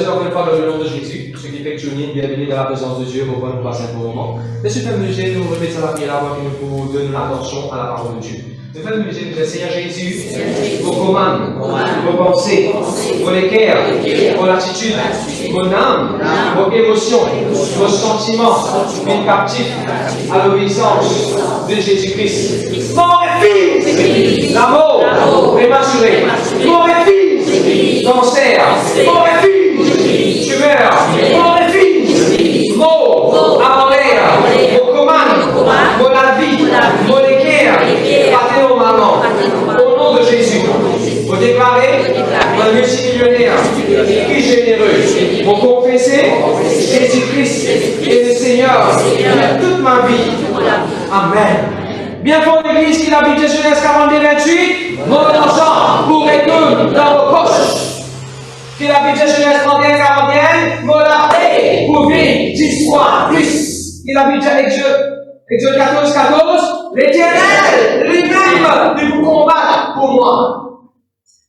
encore une fois dans le nom de Jésus, ce qui fait que tu es bienvenue dans la présence de Dieu, pour nous passer un bon moment. Monsieur Femme-Musée, nous remettons la prière avant que nous vous donnions l'attention à la parole de Dieu. Monsieur Femme-Musée, nous Seigneur Jésus, vos commandes, vos pensées, vos équerres, vos attitudes, vos âmes, vos émotions, vos sentiments, mis captifs à l'obéissance de Jésus-Christ. Mort et fils, l'amour prématuré, mort et fils, cancer, mort et fils. Tumeur, mort et fils, mot, avant l'air, vos commandes, vos lavis, vos équerres, partez au maman, au nom de Jésus, vous déclarez un multimillionnaire, qui généreux, vous confessez Jésus-Christ est le Seigneur de toute ma vie. Amen. Bien fort l'église qui habite Genèse 42-28, mon argent pour retourner dans vos poches. Qu'il habite Genèse 31-41, mon argent pour vivre 10 fois plus. Qu'il habite Exode 14-14, l'Éternel lui-même de vous combattre pour moi.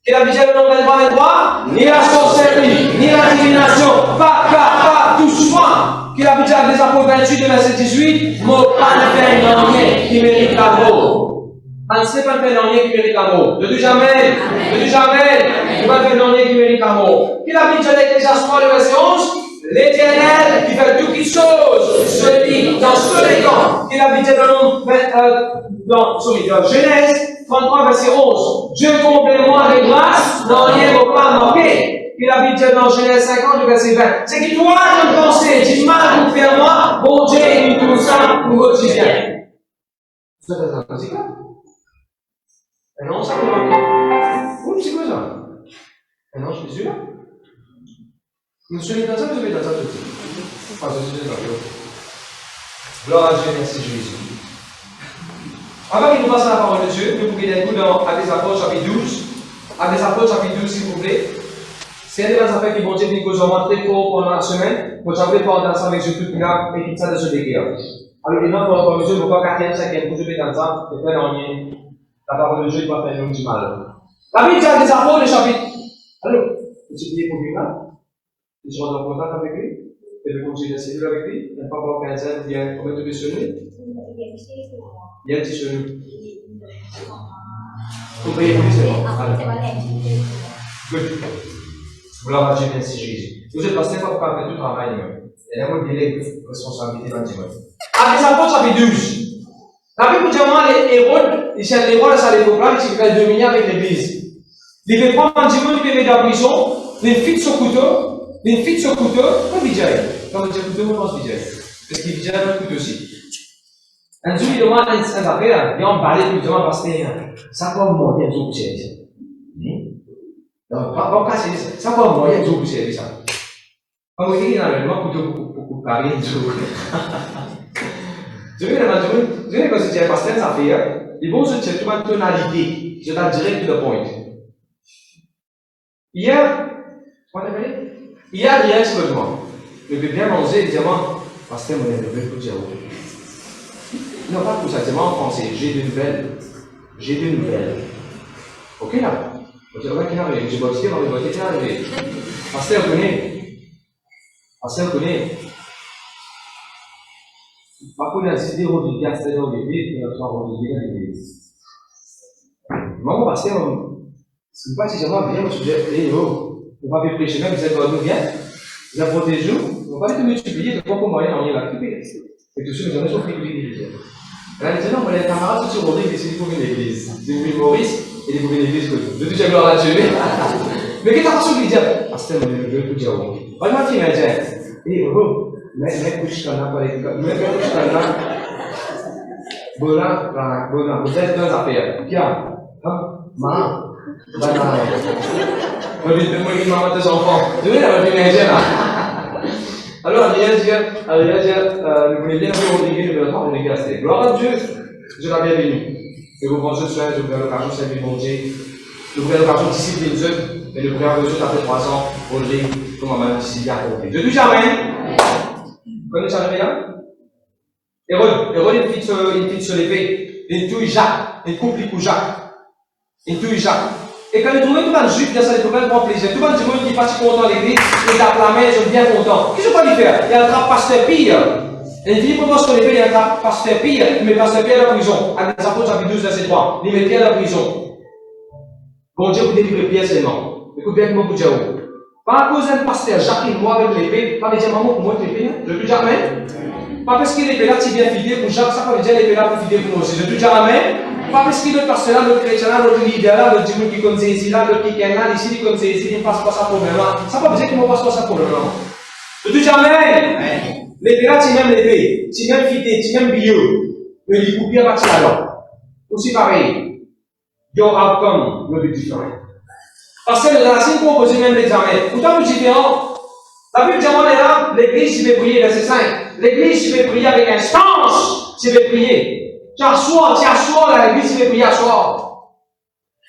Qu'il habite le nom 23-23, ni la sorcellerie, ni la divination, pas, touche-moi. Qu'il habite des apôtres 28 verset 18, mon pas ne fait rien qui mérite l'amour. Ce n'est pas le fait rien qui mérite l'amour. De tout jamais, de tout jamais, ce n'est pas le fait rien qui mérite l'amour. Qu'il habite l'Ecclésiaste 3 verset 11, l'Éternel qui fait toutes choses, celui dans tous les temps. Qu'il habite dans Genèse 33 verset 11, Dieu comble-moi de grâce, n'en rien ne pas manquer. Il habite dans Genèse 50, verset 20. C'est que toi, je pensais, du mal pour faire moi, bon Dieu, il tout ça pour votre bien. Ça fait ça, c'est quoi? Non, ça va. Ouh, c'est quoi ça? Non, je suis là. Vous souvenez dans ça, vous souvenez dans ça tout de suite. Ah, je suis là. Gloire à Dieu, merci Jésus. Avant qu'il nous passe la parole de Dieu, nous pouvons lire dans Actes des Apôtres, chapitre 12. Actes des Apôtres, chapitre 12, s'il vous plaît. C'est un des affaires qui vont dire que nous avons très court pendant la semaine. Vous savez, pendant ensemble avec Jésus, tout a écrit ça de ce déguerre. Alors, maintenant, pour mesure, nous avons 4e, 5e, pour jouer dans ça, et puis, la parole de Dieu va faire nous du mal. La Bible dit à des apôtres, le chapitre. Alors, tu peux pour lui là? Tu rentres en contact avec lui? Tu veux continuer d'essayer avec lui? Il n'y a pas encore 15 ans, il y a combien de sur lui? Il y a un petit sur lui. Vous payez pour lui, c'est bon. Good. Gloire à Dieu, merci Jésus. Vous êtes pasteur pour faire tout le travail. Il y a un délai de responsabilité dans le dimanche. Actes des Apôtres, chapitre 12. La Bible dit que les Hérode, ça les proclame, qui veulent dominer avec l'église. Il fait prendre un dimanche, il fait mettre en prison, il fit ce couteau, comment il dit? Quand on dit couteau, on pense vidéo. Parce qu'il dit un couteau aussi. Un jour, il demande un affaire, il en parlait, il demande parce que ça va monter un jour pour servir. Non, pas casser ça va monter un jour pour servir ça. Quand vous dites qu'il y a un couteau pour parler un jour. Je vais quand c'est un pasteur, ça fait, ils vont se chercher une tonalité. Je vais direct to the point. Hier, il y a besoin. Je vais bien manger, évidemment, pasteur, mon élève, pour dire. Non, pas pour ça, c'est en français. J'ai des nouvelles. J'ai des nouvelles. Ok là? Ok, on va qu'il arrive. J'ai bossé, on va qu'il arrive. Pasteur, connaît. Pasteur, connaît. Par contre, il y a des idées où il y a des idées où il y a des idées. Moi, parce que c'est pas si j'aimerais bien, je dis, on va bien prêcher, même si c'est pas nous bien, vous apportez nous, on va pas les multiplier, de quoi qu'on moyen on y va occuper. Et tout ça, nous allons faire l'église. Là, ils disent non, les camarades sont sur Rodrigue, ils décident pour une église. C'est une Maurice, et ils pour une église que de toute la gloire à Dieu. Mais qu'est-ce que tu dis? Pasteur, je veux tout dire. On va dire, mais couche là, Bona, vous êtes dans l'affaire. Tiens, maman, on dit de maman des enfants. Tu veux la vie là. Alors, vous voulez bien faire Rodrigue, nous allons Rodrigue à gloire à Dieu, je la bienvenue. Et vous pensez soin, je vous l'occasion de servir mon Dieu. Je vous l'occasion de discipler les œufs, mais le frère de Dieu, ça fait 3 ans, Rodrigue, comme maman disciple à compter. Je dis jamais. Vous connaissez ça, là? Hérode, il fit se lever, il touille Jacques, il coupe les coups Jacques, il touille Jacques. Et quand il trouvait tout le monde juif, dans ça, il pouvait prendre plaisir. Tout le monde dit, moi, il est pas content à l'église, il tape la main, je suis bien content. Qu'est-ce que je peux lui faire? Il y a un trappe pasteur pire. Et il dit, pourquoi ce qu'on fait, il y a un trappe pasteur pire, il met pasteur Pierre à la prison. À des apôtres, chapitre 12, verset 3. Il met Pierre à la prison. Bon Dieu, vous délivrez Pierre seulement. Écoute bien comment vous dites. Pas à cause d'un pasteur, Jacques, moi avec l'épée, pas me dire, maman, pour moi, l'épée, je dis jamais. Pas parce qu'il est là, tu viens fidèle pour Jacques, ça veut dire l'épée là pour fidèle pour nous aussi. Je dis jamais. Pas parce qu'il est pasteur là, le chrétien là, le leader là, le dimanche qui compte ici là, le qui est là, ici qui compte ici, il ne passe pas ça problème là. Ça ne veut pas dire qu'il ne passe pas ça problème là. Je dis jamais. L'épée là, tu m'aimes l'épée, tu m'aimes fidèle, tu m'aimes bio. Mais il faut bien partir là-dedans. Aussi pareil. Your outcome will be different. Parce que les racines composées même l'examen. Pourtant, nous différents. La Bible dit, on est là, l'église, tu veux prier, verset 5. L'église, tu veux prier avec instance, tu veux prier. Tu assois là, l'église, tu veux prier, assois.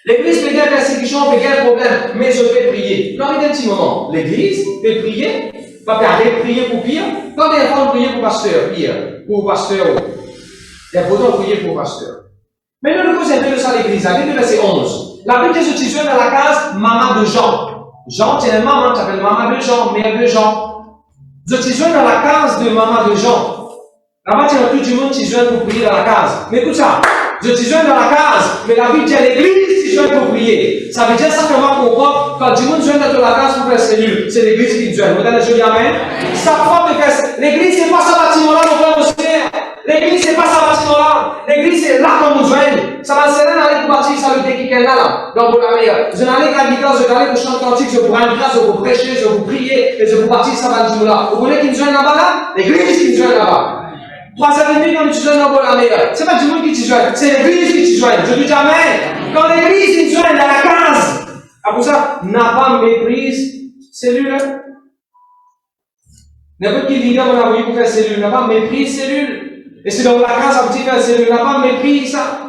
L'église peut gagner persécution, peut gagner problème, mais je vais prier. Non, mais un petit moment. L'église peut prier, va faire prier pour pire. Quand il y a un prier pour pasteur, pire. Pour pasteur. Il y a pourtant prier pour pasteur. Maintenant, nous faisons un peu de ça à l'église, à verset 11. La Bible dit, je suis dans la case maman de Jean. Jean, c'est une maman qui s'appelle maman de Jean, mère de Jean. Je suis dans la case de maman de Jean. Là-bas, il y a tout le monde qui joue pour prier dans la case. Mais écoute ça, je suis dans la case, mais la Bible dit à l'église qui joue pour prier. Ça veut dire simplement qu'on voit, quand du monde joue dans la case pour faire cellule, c'est l'église qui joue. Vous avez le jeu amen? Ça prend de faire. L'église, c'est pas ce bâtiment-là, mon frère, mon frère. L'église, c'est pas ce bâtiment-là. L'église, c'est là qu'on nous joigne. Ça va servir d'aller pour bâtir ça le déquiquin là. Donc, pour la meilleure. Je n'allais qu'à la guitare, je n'allais pour chanter cantique, je vous rendre grâce, je vous prêcher, je vous prier, et je vous bâtir ça bâtiment-là. Vous voulez qu'ils nous joignent là-bas là? L'église qui nous joigne là-bas. 3h30 quand tu joignes dans la meilleure. C'est pas du monde qui te joigne, c'est l'église qui te joigne. Je dis amen. Quand l'église qui te joigne dans la case. Après ça, n'a pas méprise cellule. N'importe qui leader on a envoyé pour faire cellule, n'a pas méprise cellule. Et c'est dans la case à petit faire cellule, n'a pas méprise ça.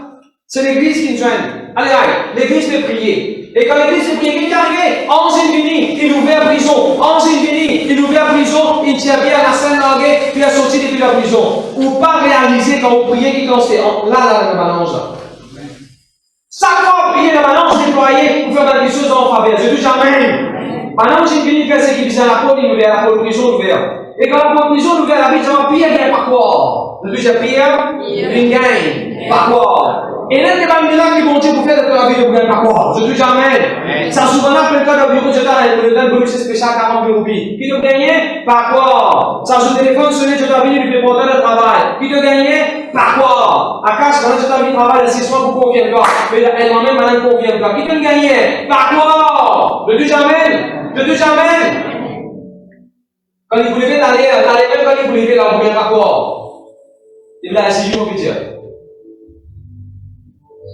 C'est l'église qui te joigne. Allez, l'église peut prier. Et quand l'église peut prier, qu'est-ce qui est arrivé? Ange infini, il ouvert la prison. Ange infini, il ouvert la prison, il tient bien la scène languée, puis il est sorti depuis la prison. Ou pas réaliser quand vous priez, qui c'est là, la balance là. Chaque fois prier la balance déployée pour faire des choses en faveur. Je dis jamais. Maintenant, j'ai fini de faire ce qui vise à la peau, il ouvert la peau, prison ouverte. Et quand la prison ouverte, la vie, ça va prier, il gagne par quoi? Je dis, j'ai prié, il gagne par quoi? Et là, il y a un miracle qui vont dire pour faire de la vie de gouvernement. Par quoi? Je dis jamais. Ça souvent là, quelqu'un de bureau, je donne un bonus spécial 40 000 roupies. Qui te gagnait? Par quoi? Ça joue téléphone sonné, je t'ai venu du porteur de travail. Qui te gagnait? Par quoi? À cash, quand je t'ai venu travailler, c'est soit pour convient pas. Mais elle moi-même, maintenant, convient pas. Qui te gagnait? Par quoi? Je dis jamais. Je dis jamais. Quand il vous levez d'aller, même quand il vous levez là, vous ne par quoi? Il a essayé, on peut dire.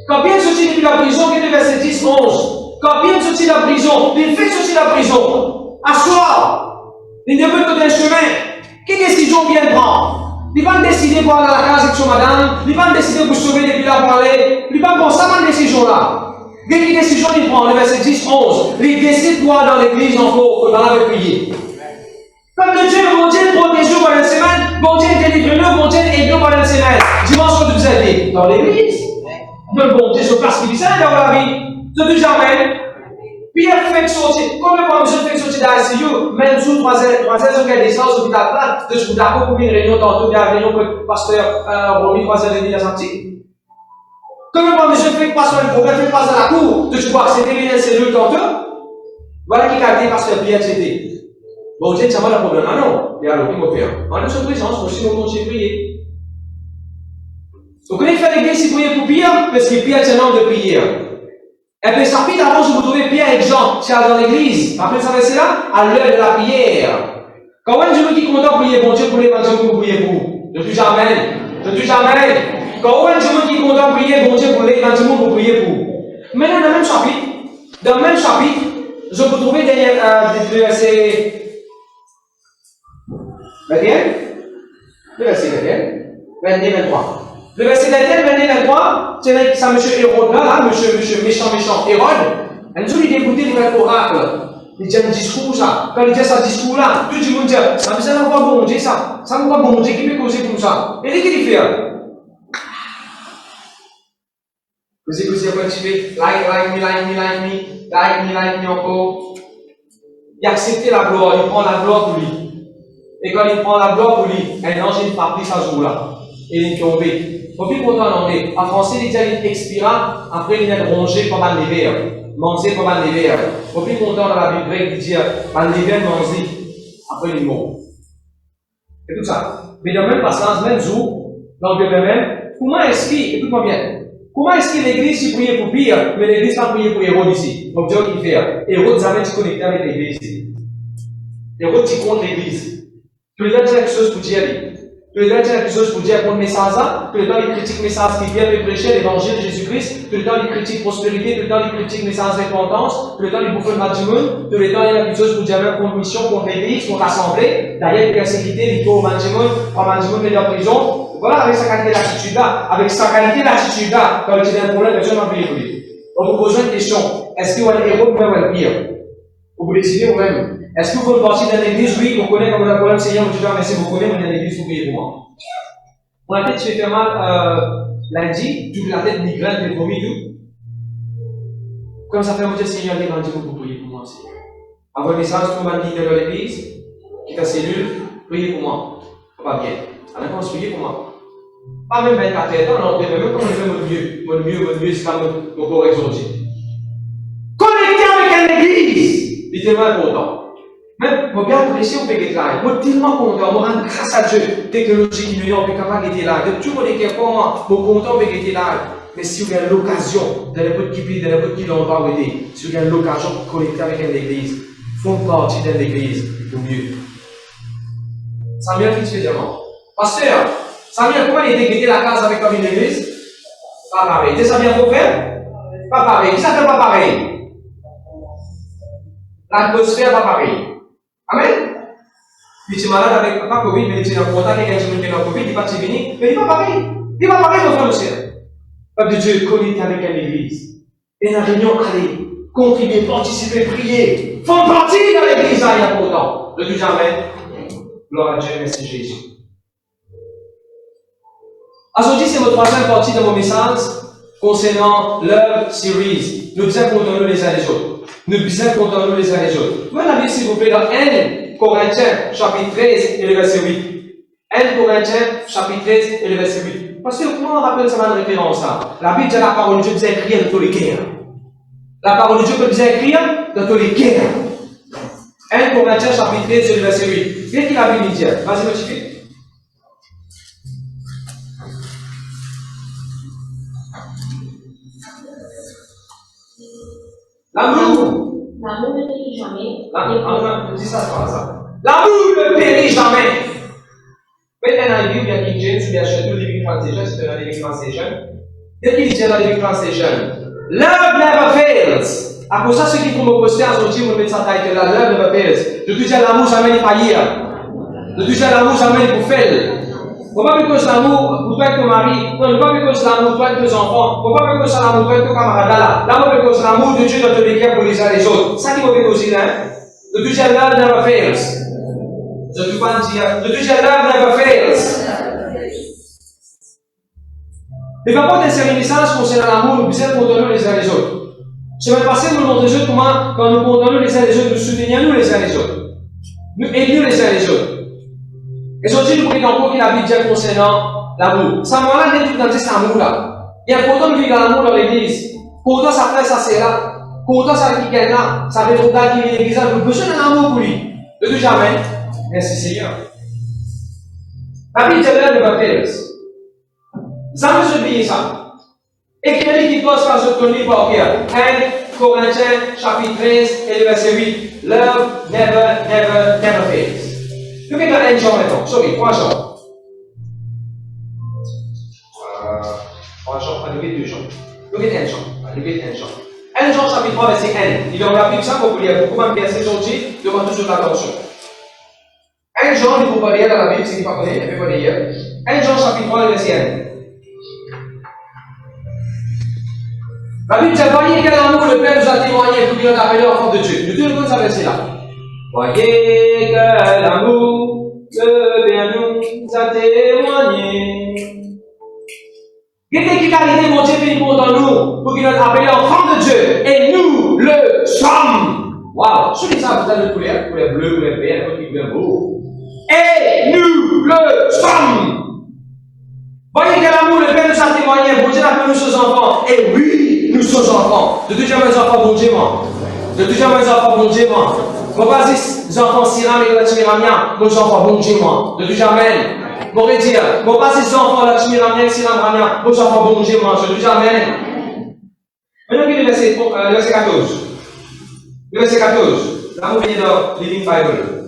Quand Pierre sortit depuis la prison, qui était verset 10, 11. Quand Pierre sortit de la prison, il fait sortir de la prison. Asseoir. Il ne veut que d'un chemin. Quelle décision vient prendre? Il va décider pour aller à la case avec son madame. Il va décider pour sauver depuis là pour aller. Il va prendre ça, ma décision là. Quelle décision il prend? Le verset 10, 11. Il décide pour aller dans l'église encore, dans la prier. Comme le Dieu, mon Dieu, protège-nous pendant une semaine. Mon Dieu, délivre-nous. Mon Dieu, aide-nous pendant une semaine. Dimanche, quand vous êtes dans l'église. Le bon Dieu se passe qui dit ça dans la vie. Je dis jamais. Pierre fait sortir. Combien de fois je fais sortir d'ICU, même sous 3 heures de distance, hôpital plat, de ce d'accord pour une réunion tantôt, il y a une réunion que le pasteur Romy 3h30 a sorti. Combien de fois je fais passer un problème, fait passer à la cour, de ce voir c'était une cellule tantôt. Voilà qui a dit pasteur Pierre, c'était. Bon Dieu, ça va le problème. Ah non. Et alors, qu'il va faire? En notre présence, aussi, on continue de prier. Donc, quand il fait l'église, il priait pour Pierre, parce que Pierre est un homme de prière. Et puis, ça fait avant, je vous trouvez Pierre et Jean, qui sont dans l'église. Après, ça va c'est là, à l'heure de la prière. Quand on dit qui content prier, bon Dieu, pour l'évangile, vous priez pour. Je dis jamais. Je dis jamais. Quand on dit qui content prier, bon Dieu, pour l'évangile, vous priez pour. Maintenant, dans le même chapitre, je vous trouvez derrière le verset 21, le verset 21, 22, 23. Le verset 21, 23, c'est ça, monsieur Hérode là, monsieur méchant, Hérode, elle nous a dégoûté de faire l'oracle. Il dit un discours, ça. Quand il dit ce discours-là, tout le monde dit, ça me semble pas bon Dieu, ça. Ça me semble pas bon Dieu qui peut causer comme ça. Et qu'est-ce qu'il fait? Così poi ci fai like me encore. Il accepte la gloire, il prend la gloire pour lui. Et quand il prend la gloire pour lui, un ange il frappe sa joue là. Et il est tombé. Faut plus content en anglais. En français, il dit il expira, après il est rongé pendant l'hiver. Manger pendant l'hiver. Faut plus content dans la Bible grecque, il dit pendant l'hiver, manger. Après il est mort. Et tout ça. Mais dans le même passage, même jour, dans le Bible même, comment est-ce qu'il, écoute-moi bien, comment est-ce que l'église il priait pour Pierre, mais l'église pas prié pour Hérode ici? Donc Dieu qui fait. Hérode jamais tu connecté avec l'église ici. Hérode tu contre l'église. Tu lui donnes quelque chose pour dire. Tu lui donnes quelque chose pour dire pour le message, tu lui donnes les critiques message qui vient de prêcher l'évangile de Jésus-Christ, tu lui donnes les critiques prospérité, tu lui donnes les critiques message d'importance, tu lui donnes les bouffées de Madjimoun, tu lui donnes quelque chose pour dire contre mission, contre l'église, contre l'assemblée. D'ailleurs, il y a sécurité, il faut au Madjimoun, quand Madjimoun met en prison. Voilà, avec sa qualité d'attitude-là, avec sa qualité d'attitude-là, quand il y a un problème, personne n'a payé pour lui. On vous pose une question, est-ce qu'il y a un héros ou un pire? Vous vous décidez vous-même. Est-ce que vous faites partie d'une église? Oui, vous connaissez comme le problème, Seigneur, vous dites, merci, vous connaissez, mais dans l'église, vous priez pour moi. Mon la tête se fait mal lundi, toute la tête migraine, des vomis, tout. Comme ça fait, vous dites, Seigneur, les lundi, vous priez pour moi, Seigneur. Avoir un message pour ma vie dans l'église, qui est ta cellule, priez pour moi. Pas bien. Alors, comment priez pour moi? Pas même 24 heures, non, même quand on fait mon mieux, c'est comme mon corps aujourd'hui. Connecter avec une église, c'est tellement important. Même, moi bien apprécier au péché là, moi tellement content, moi rendre grâce à Dieu, technologie qui nous est capable d'être là, de tout le monde est capable, moi content d'être là. Mais si vous avez l'occasion, dans n'importe qui l'endroit où aider, si vous avez l'occasion de connecter avec une église, font partie de l'église, au mieux. Samuel qui fait diamant. Pasteur, Samuel, comment il était la case avec comme une église? Pas pareil. Tu sais, Samuel, faut faire? Pas pareil. Qui ça fait pas pareil? L'atmosphère pas pareil. Amen? Il est malade avec pas Covid, mais il est en contact avec quelqu'un qui est en Covid, il n'est pas venu, mais il n'est pas pareil. Il n'est pas pareil, mon frère, monsieur. Peuple de Dieu, connecter avec une église. Et la réunion, allez, contribuer, participer, prier. Font partie de l'église, il y a pourtant. De tout jamais. Gloire à Dieu, merci Jésus. Aujourd'hui, c'est votre troisième partie de mon message concernant Love Series. Nous disons contre nous les uns les autres. Nous disons contre nous les uns les autres. Vous l'avez, s'il vous plaît, dans 1 Corinthiens, chapitre 13 et le verset 8. 1 Corinthiens, chapitre 13 et le verset 8. Parce que comment on rappelle ça une référence à? La Bible dit la parole de Dieu vous écrire dans tous les cœurs. La parole de Dieu peut vous écrire dans tous les cœurs. 1 Corinthiens, chapitre 13 et le verset 8. Qu'est-ce qu'il a Bible dit? Vas-y, modifie. L'amour. L'amour ne périt jamais. L'amour ne périt jamais. Mais NIV ou bien King James ou bien Shelton Living Translation, c'est dans la Living Translation. Qu'est-ce qu'il dit dans la Living Translation? Love never fails. À cause de ceux qui font me poster en sortie, vous mettez ça title là, love never fails. De tout dire l'amour jamais il faillir. De tout dire l'amour jamais il vous fait. Faut pas que l'amour pour toi avec ton mari, non, pas que l'amour pour toi avec tes enfants, faut pas que l'amour pour toi avec ton camarade là. L'amour que l'amour de Dieu dans tous les cœurs pour les uns les autres. Ça qui m'a fait aussi là. De tout dire love never fails. Je ne peux pas dire, de tout dire love never fails. Mais par contre, c'est un message concernant l'amour, nous puissions condamner les uns les autres. Semaine passée, nous montrons les autres comment, quand nous condamnons les uns les autres, nous soutenons les uns les autres. Nous aidons les uns les autres. Et aujourd'hui, nous prenons encore qu'il a Bible dit concernant l'amour. Ça m'a l'air d'être dans cet amour-là. Il y a pourtant de vivre dans l'amour dans l'église. Pourtant, ça fait ça, c'est là. Pourtant, ça fait quelqu'un là. Ça fait trop tard qu'il vient à l'église. Nous avons besoin d'un amour pour lui. De tout jamais. Merci Seigneur. La Bible dit de ma père. Jamais je oublié ça. Et quelqu'un qui pose par ce livre par cœur. 1 Corinthiens, chapitre 13 et le verset 8. Love never, never, never fails. Look at the 1 Jean maintenant. Sorry, 3 Jean. 3 Jean, allez, 2 Jean. Look at 1 Jean. Allez, 1 Jean. 1 Jean, chapitre 3, verset 1. Il est en rapide ça pour vous lire. Beaucoup de verset aujourd'hui, demande toujours l'attention. 1 Jean, il faut pas lire dans la Bible, c'est qu'il ne faut pas lire, il faut pas lire. 1 Jean, chapitre 3, verset 1. La Bible dit, voyez quel amour le Père nous a témoigné pour qu'il nous appelle enfants de Dieu. Nous tous les ça verset là. Voyez quel amour le Père nous a témoigné Quelle est la qualité mon Dieu venu pour nous, pour qu'il nous appelle enfants de Dieu, et nous le sommes. Waouh, je dis ça, vous avez le couleur bleu, couleur vert, couleur rouge. Et nous le sommes. Voyez quel amour le Père nous a témoigné, bon Dieu appelle nous ses enfants. Et oui, nous sommes enfants. De toujours mes enfants, bon Dieu, moi. De toujours mes enfants, bon Dieu, moi. Mon pas les enfants Siram et Lachimiramia, nos enfants, bon Dieu, moi. De toujours amen. Mon dire, mon pas les enfants Lachimiramia et Siram Ramia, nos enfants, bon Dieu, moi. De toujours amen. Maintenant, le verset 14. Le verset 14. Là, vous venez dans Living Bible.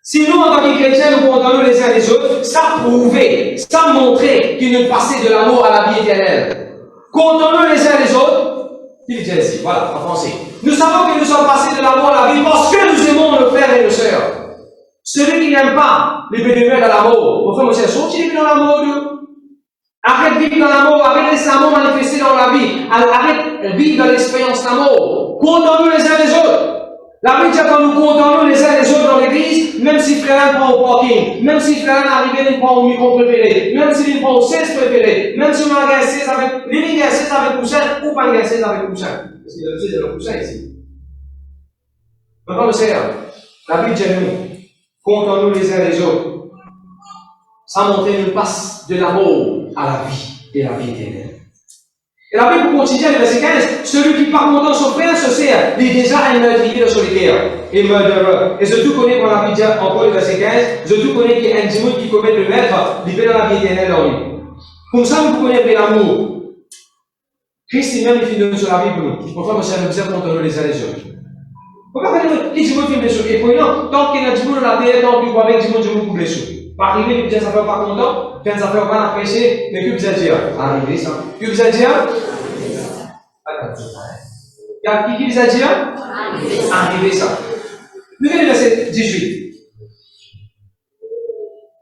Si nous, en tant que chrétiens, nous condamnons les uns les autres, ça prouver, ça montrer qu'il nous passait de l'amour à la vie éternelle. Condamnons les uns les autres, il dit ici, voilà, en français. Nous savons que nous sommes passés de l'amour à la vie parce que nous aimons nos frères et nos sœurs. Celui qui n'aime pas les bénévoles dans l'amour, mon frère, mon sœur, sont-ils dans l'amour? Arrête de vivre dans l'amour, arrête de laisser l'amour manifester dans la vie, arrête de vivre dans l'expérience d'amour. Condamnons les uns les autres. La Bible dit quand nous condamnons les uns les autres dans l'église, même si frère prend au parking, même si frère arrivé, il prend au micro préféré, même s'il prend au 16 préféré, même si on a un 16 avec, les gars 16 avec poussin, ou pas un 16 avec poussin. Parce qu'il y a le 16 avec poussin ici. Maintenant, le Seigneur, la Bible dit nous, condamnons les uns les autres. Ça montre une passe de l'amour à la vie et la vie éternelle. Et la Bible continue, le verset 15, celui qui par contre son frère se sert, il est déjà un meurtrier de solitaire et murderer. Et je tout connais, quand la Bible dit encore le verset 15, je tout connais qu'il y a un démon qui commet le meurtre, il fait dans la vie éternelle dans lui. Comme ça, vous connaissez l'amour. Christ même, il finit sur la vie pour nous. Pourquoi, monsieur, nous disons contre nous les uns les autres. Pourquoi les démons filment sur les poignants, tant qu'il y a un démon dans la terre, tant qu'il y a un démon, je vous coupe les sous. Par arriver, ça fait pas content, quand ça fait pas apprécier, mais que vous allez dire? Arrivé ça. Que vous allez dire? Qui vous a dit? Arrivé ça. Nous venons le verset 18.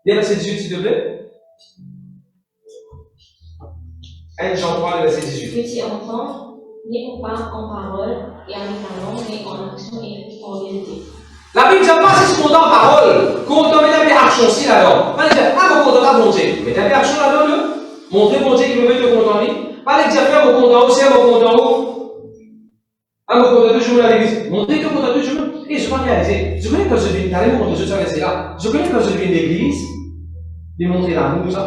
Le verset 18, s'il te plaît. 1 Jean 3, le verset 18. Petit enfant, n'aie pas en parole et en parlant, mais en action et en vérité. La Bible dit pas si c'est en parole, qu'on doit mettre des actions aussi là-dedans. Pas les dire, ah, mon compte à monter. Mettez des actions là-dedans, montrez mon Dieu qui me met de compte en ligne. Pas les dire, faire mon compte en haut, c'est mon compte en haut. Ah, mon compte à toujours à l'église. Montrez que mon compte à toujours. Et je vais réaliser. Je connais quand je viens, t'as mon compte de ce là. Je connais quand je viens d'église, de montrer l'amour, ça.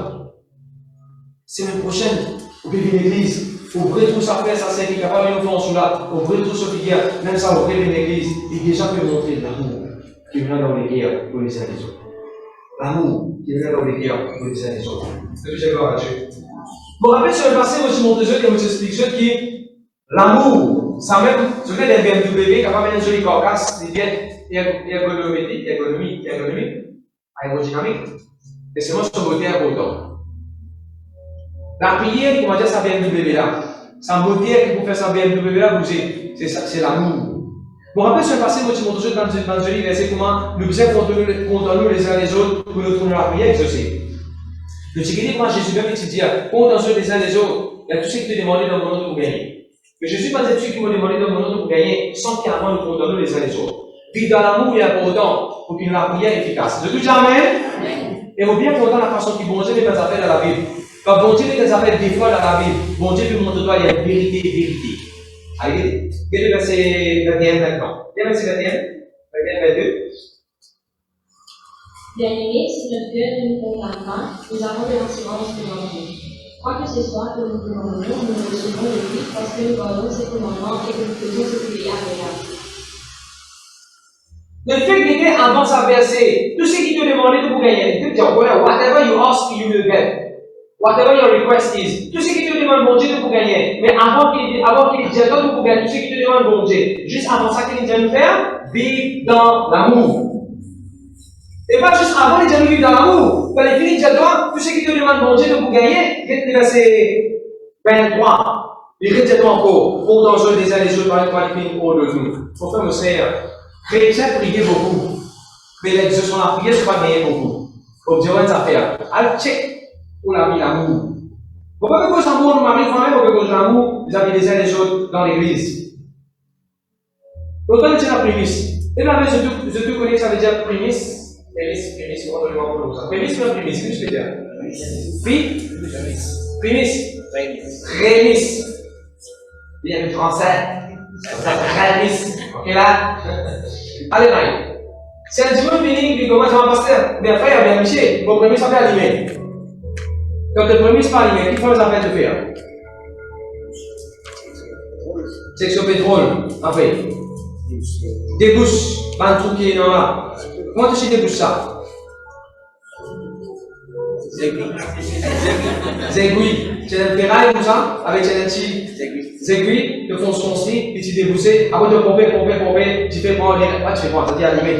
Semaine prochaine, vous pouvez venir l'église. Ouvrez tout ça, faire ça, c'est qui est capable de nous faire en sous là. Ouvrez tout ce qui est, même ça, ouvrez l'église. Et déjà peut montrer l'amour qui vient dans les cœurs pour les uns les autres. L'amour qui vient dans les cœurs pour les uns les autres. C'est que j'ai gloire à Dieu. Bon, rappelez sur le passé, moi, je montre des autres et je vous explique ce qui est l'amour. Ça même, je veux dire, des BMW, capable de une jolie carcasse, des biens ergonomiques, aérodynamiques. Et c'est moi, je suis beauté important. La prière, comment dire, ça BMW là. Sa beauté qui pour faire sa BMW là, c'est l'amour. Bon, rappelez sur le passé, moi, je montre toujours dans le joli verset comment nous faisons contre nous les uns les autres pour nous tourner la prière exaucée. Le tigre quand Jésus même dit contre nous les uns les autres, il y a tout ce qui te demandait dans mon nom pour gagner. Mais Jésus pas dit ceux qui m'ont demandé dans mon nom pour gagner sans qu'avant nous condamnions les uns les autres. Vivre dans l'amour est important pour qu'une la prière efficace. De tout jamais, et vous bien content la façon qui bon Dieu met des affaires dans la Bible. Quand bon Dieu met des affaires des fois dans la Bible, bon Dieu peut montrer toi il y a vérité, vérité. Allez, quel est le verset 21 maintenant? Quel est le verset 21? 22. Bien-aimés, si notre cœur ne nous condamne pas, nous avons de l'assurance devant Dieu. Quoi que ce soit que nous demandons, nous le recevons de lui parce que nous gardons ses commandements et que nous faisons ce qu'il est agréable. Le fait d'aider avant sa verset, tout ce qui te demandait de vous gagner, whatever you ask, you will get. Whatever your request is, tout ce qui te demande bon Dieu de vous gagner, mais avant qu'il dise à toi de vous gagner, tout ce qui te demande bon Dieu, juste avant ça qu'il dit à nous faire, vivre dans l'amour. Et pas juste avant il dit à nous vivre dans l'amour. Quand il finit, il dit à toi, tout ce qui te demande bon Dieu de vous gagner, le verset 23. Il dit à toi encore, pour dans les uns les autres, par les pour de nous. Pour faire me servir. Chrétien, priez beaucoup. Mais l'exercice de la prière, c'est pas gagner beaucoup. Faut dire une affaire. Allez, check. Pour la vie, l'amour. Pourquoi que l'amour nous marie quand même, pourquoi que l'amour, vous avez les uns les autres dans l'église? Autant c'est la prémisse. Et là, je te connais que ça veut dire prémisse. Prémisse, on va le voir pour nous. Prémisse, c'est la prémisse, qu'est-ce que je veux dire? Prémisse. Prémisse. Il y a du français. Prémisse. Ok là? Allez, Marie. Si un dimanche venu, il commence à pasteur. Bien frère, bien Michel, vos prémices sont allumées. Quand tes prémices sont allumées, qui font les affaires de faire? Section pétrole, après. Débouche, pas un truc qui est dans là. Comment tu débouches ça? Zégouille. Tu as un ferraille comme ça, avec un petit aiguilles, te font foncer, puis tu débouches, après de pomper, tu fais prendre, tu fais prendre, ça dit animé.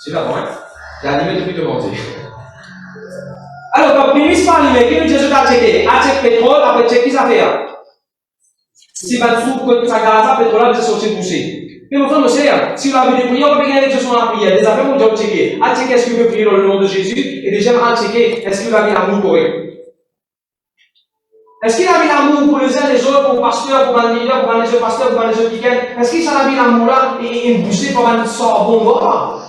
C'est pas bon, hein? Tu as animé depuis te monter. Alors, quand prémisse pas animé, qui nous dit je dois checker? À check pétrole, après check qui ça fait? Si pas de fou, que ça garde ça, pétrole, c'est sorti bouché. Mais mon frère, monsieur, si vous avez des prières, on peut gagner des choses dans la prière. Des affaires, on doit checker. À checker, est-ce que vous pouvez prier dans le nom de Jésus? Et déjà, à checker, est-ce que vous avez l'amour pour eux? Est-ce qu'il a mis l'amour pour les uns les autres, pour le pasteur, pour les leaders, pour les autres pasteurs, pour les autres week-ends? Est-ce qu'il a mis l'amour là et une bouchée pour un sort bon bord?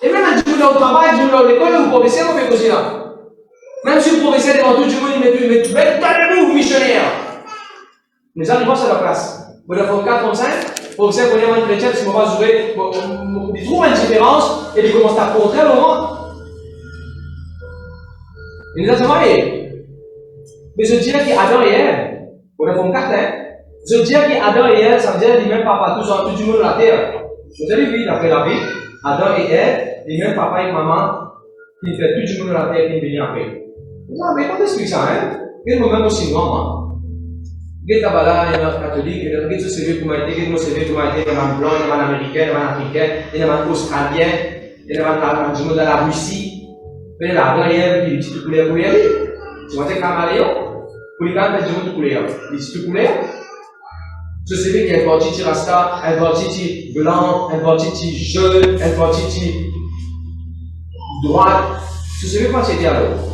Et même un dieu au travail, dieu à l'école, vous professeur, on fait aussi là. Même si vous professeur devant tout le monde, il met debout, missionnaire. Les arrivants, c'est la place. Vous devez faire 4 comme 5. Professeur, vous avez un chrétien, si vous va jouer, il trouve une différence et il commence à contrer le moment. Il nous a demandé. Mais je dirais qu'Adam et Ève, vous avez fait 4, hein? Je dirais qu'Adam et Ève, ça veut dire les mêmes papas, tout du monde de la terre. Vous avez vu, d'après la Bible, Adam et Ève, les mêmes papa et maman, qui fait tout du monde de la terre qui est venu après. Mais quand explique ça, hein? Il y a même aussi noir, moi. Il y a des catholiques, il y a des CV pour m'aider, il y a des CV pour m'aider, il y a des blancs, il y a des américains, il y a des africains, il y a des australiens, il y a des monde de la Russie. Mais là, il y a des petites couleurs pour y aller. Tu vois, c'est caméléon. Pour les gars, il y a des couleurs. Les petites couleurs. Je sais qu'il y a un parti rasta, un parti blanc, un parti jaune, un parti droite. Je sais pas c'est alors.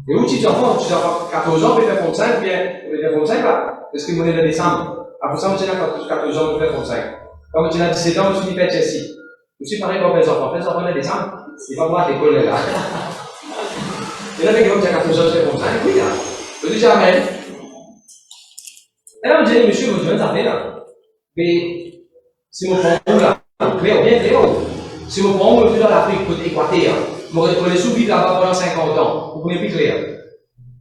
Et où tu enfants, tu as 14 ans, tu fais 35, bien, tu fais 35 là. Parce que mon est de décembre. Après ça, tu as 14 ans, tu fais 35. Quand tu as 17 ans, tu fais Chelsea. Je suis pareil pour les enfants. Les enfants de décembre, ils vont voir l'école là. Et là, quand tu as 14 ans, tu fais 35, oui, là. Je dis jamais. Et là, on dit, monsieur, vous devez taper là. Mais, si mon frère là, Cléo, bien Cléo. Si mon frère est dans l'Afrique, côté Équateur, vous allez sous-vivre là-bas pendant 50 ans, vous prenez plus clair.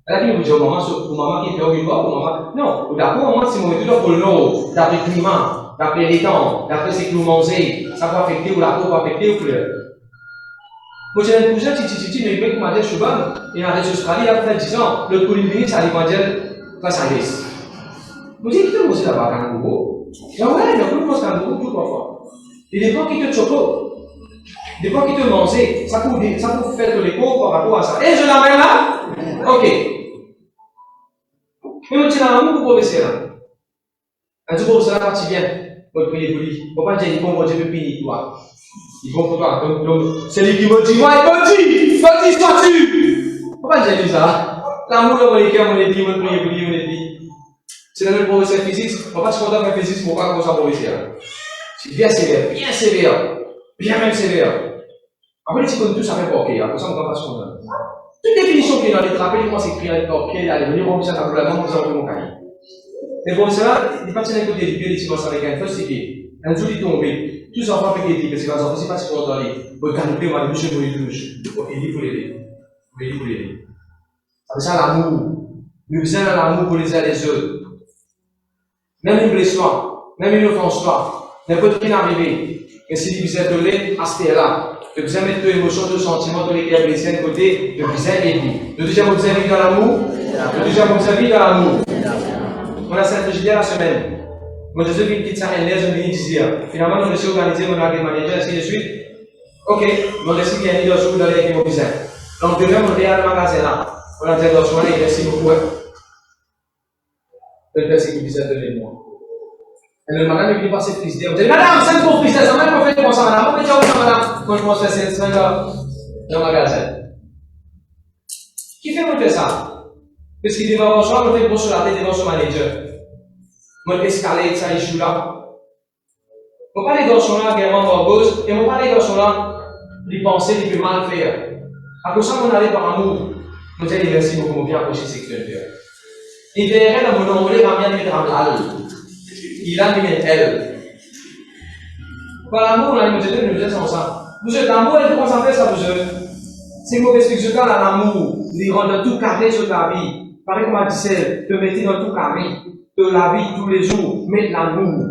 Elle a dit, vous dites, maman, pour maman qui est au Uruguay, pour maman. Non, d'accord, maman, si mon étude pour le nord, d'après le climat, d'après les temps, d'après ce que vous mangez, ça va affecter ou la peau va affecter ou clair. Moi, j'ai un cousin, mais il m'a dit, je suis bon, il a arrêté l'Australie, il a fait 10 ans, le Colombie, ça allait dire, face à l'Est. Vous dites, qui te mange là-bas, kangourou? Ah ouais, il y a beaucoup de choses kangourou, tout parfois. Et des fois, qui te choco. Des fois, qui te mangent, ça peut faire de l'écho par rapport à ça. Et je l'amène là? Ok. Mais moi, tu l'as l'amour pour professeur. Un jour, professeur, quand tu viens, pour prier pour lui, faut pas dire, il bon Dieu peut payer toi. Il bon pour toi. Donc, c'est lui qui me dit, moi, il me dit, sois-tu. Faut pas dire ça. L'amour, mon écœur, mon édit, mon prier pour lui, mon édit. C'est le professeur physique, faut pas se contenter avec physique pour pas qu'on soit professeur. C'est bien sévère, bien même sévère. Après, les petits tous ça fait porquer, après ça, on va pas se contenter. Toute définition qui est dans les trappes, comment s'écrire avec porquer, là, les venir, on ça, la main, on s'en mon cahier. Mais bon, cela, il passe d'un côté du pied, il commence avec un feu, c'est qui un jour il tombe, tout ça va faire qu'il parce que les enfants, c'est pas ce qu'on entend, pour canopé, on va boucher pour les douches. Ok, il faut l'aider. Il faut l'aider. C'est ça l'amour. Nous besoin de l'amour pour les uns et les autres. Même une blessure, même une offense, n'importe qui n'est arrivé. Et si vous êtes donné à ce là, de vous mettre de l'émotion, de sentiment, de l'éclair blessé d'un côté, de vous aider. Le deuxième, vous avez dans l'amour. Le deuxième, vous avez dans l'amour. On a Saint-Frigidaire la semaine. Moi, je suis une petite salle, je viens d'ici. Finalement, on a réussi à organiser mon agrément manager, ainsi de suite. Ok, on a réussi à gagner dans le dans les équipes. Donc, demain, on est à le magasin là. On a dit dans le soin, et merci beaucoup. Merci que vous êtes de moi. Et le madame est venue passer Frigidaire. Vous dites, madame, c'est pour Frigidaire, ça m'a pas fait comme ça, madame. On peut dire ça, madame. Quand je pense que c'est dans le magasin. Qui fait monter ça? Parce qu'il dit, bonsoir, on fait bonsoir la tête devant son manager. Moi, escalade, ça échoue là. On parle des garçons là, qui est vraiment gauche, et on parle des garçons là, les pensées, les plus mal faire. Après ça, on allait par amour. Nous disons merci beaucoup, bien approcher sexuel. Il verrait dans mon nom, il va bien mettre en il a mis elle. Par l'amour, on a une nous disons ensemble. Vous êtes l'amour, il faut qu'on s'en fait ça, vous êtes. C'est mauvais explication dans l'amour. Il rend dans tout carré sur ta vie. Pareil comme a dit celle, te mettre dans tout carré de la vie tous les jours, mettre l'amour.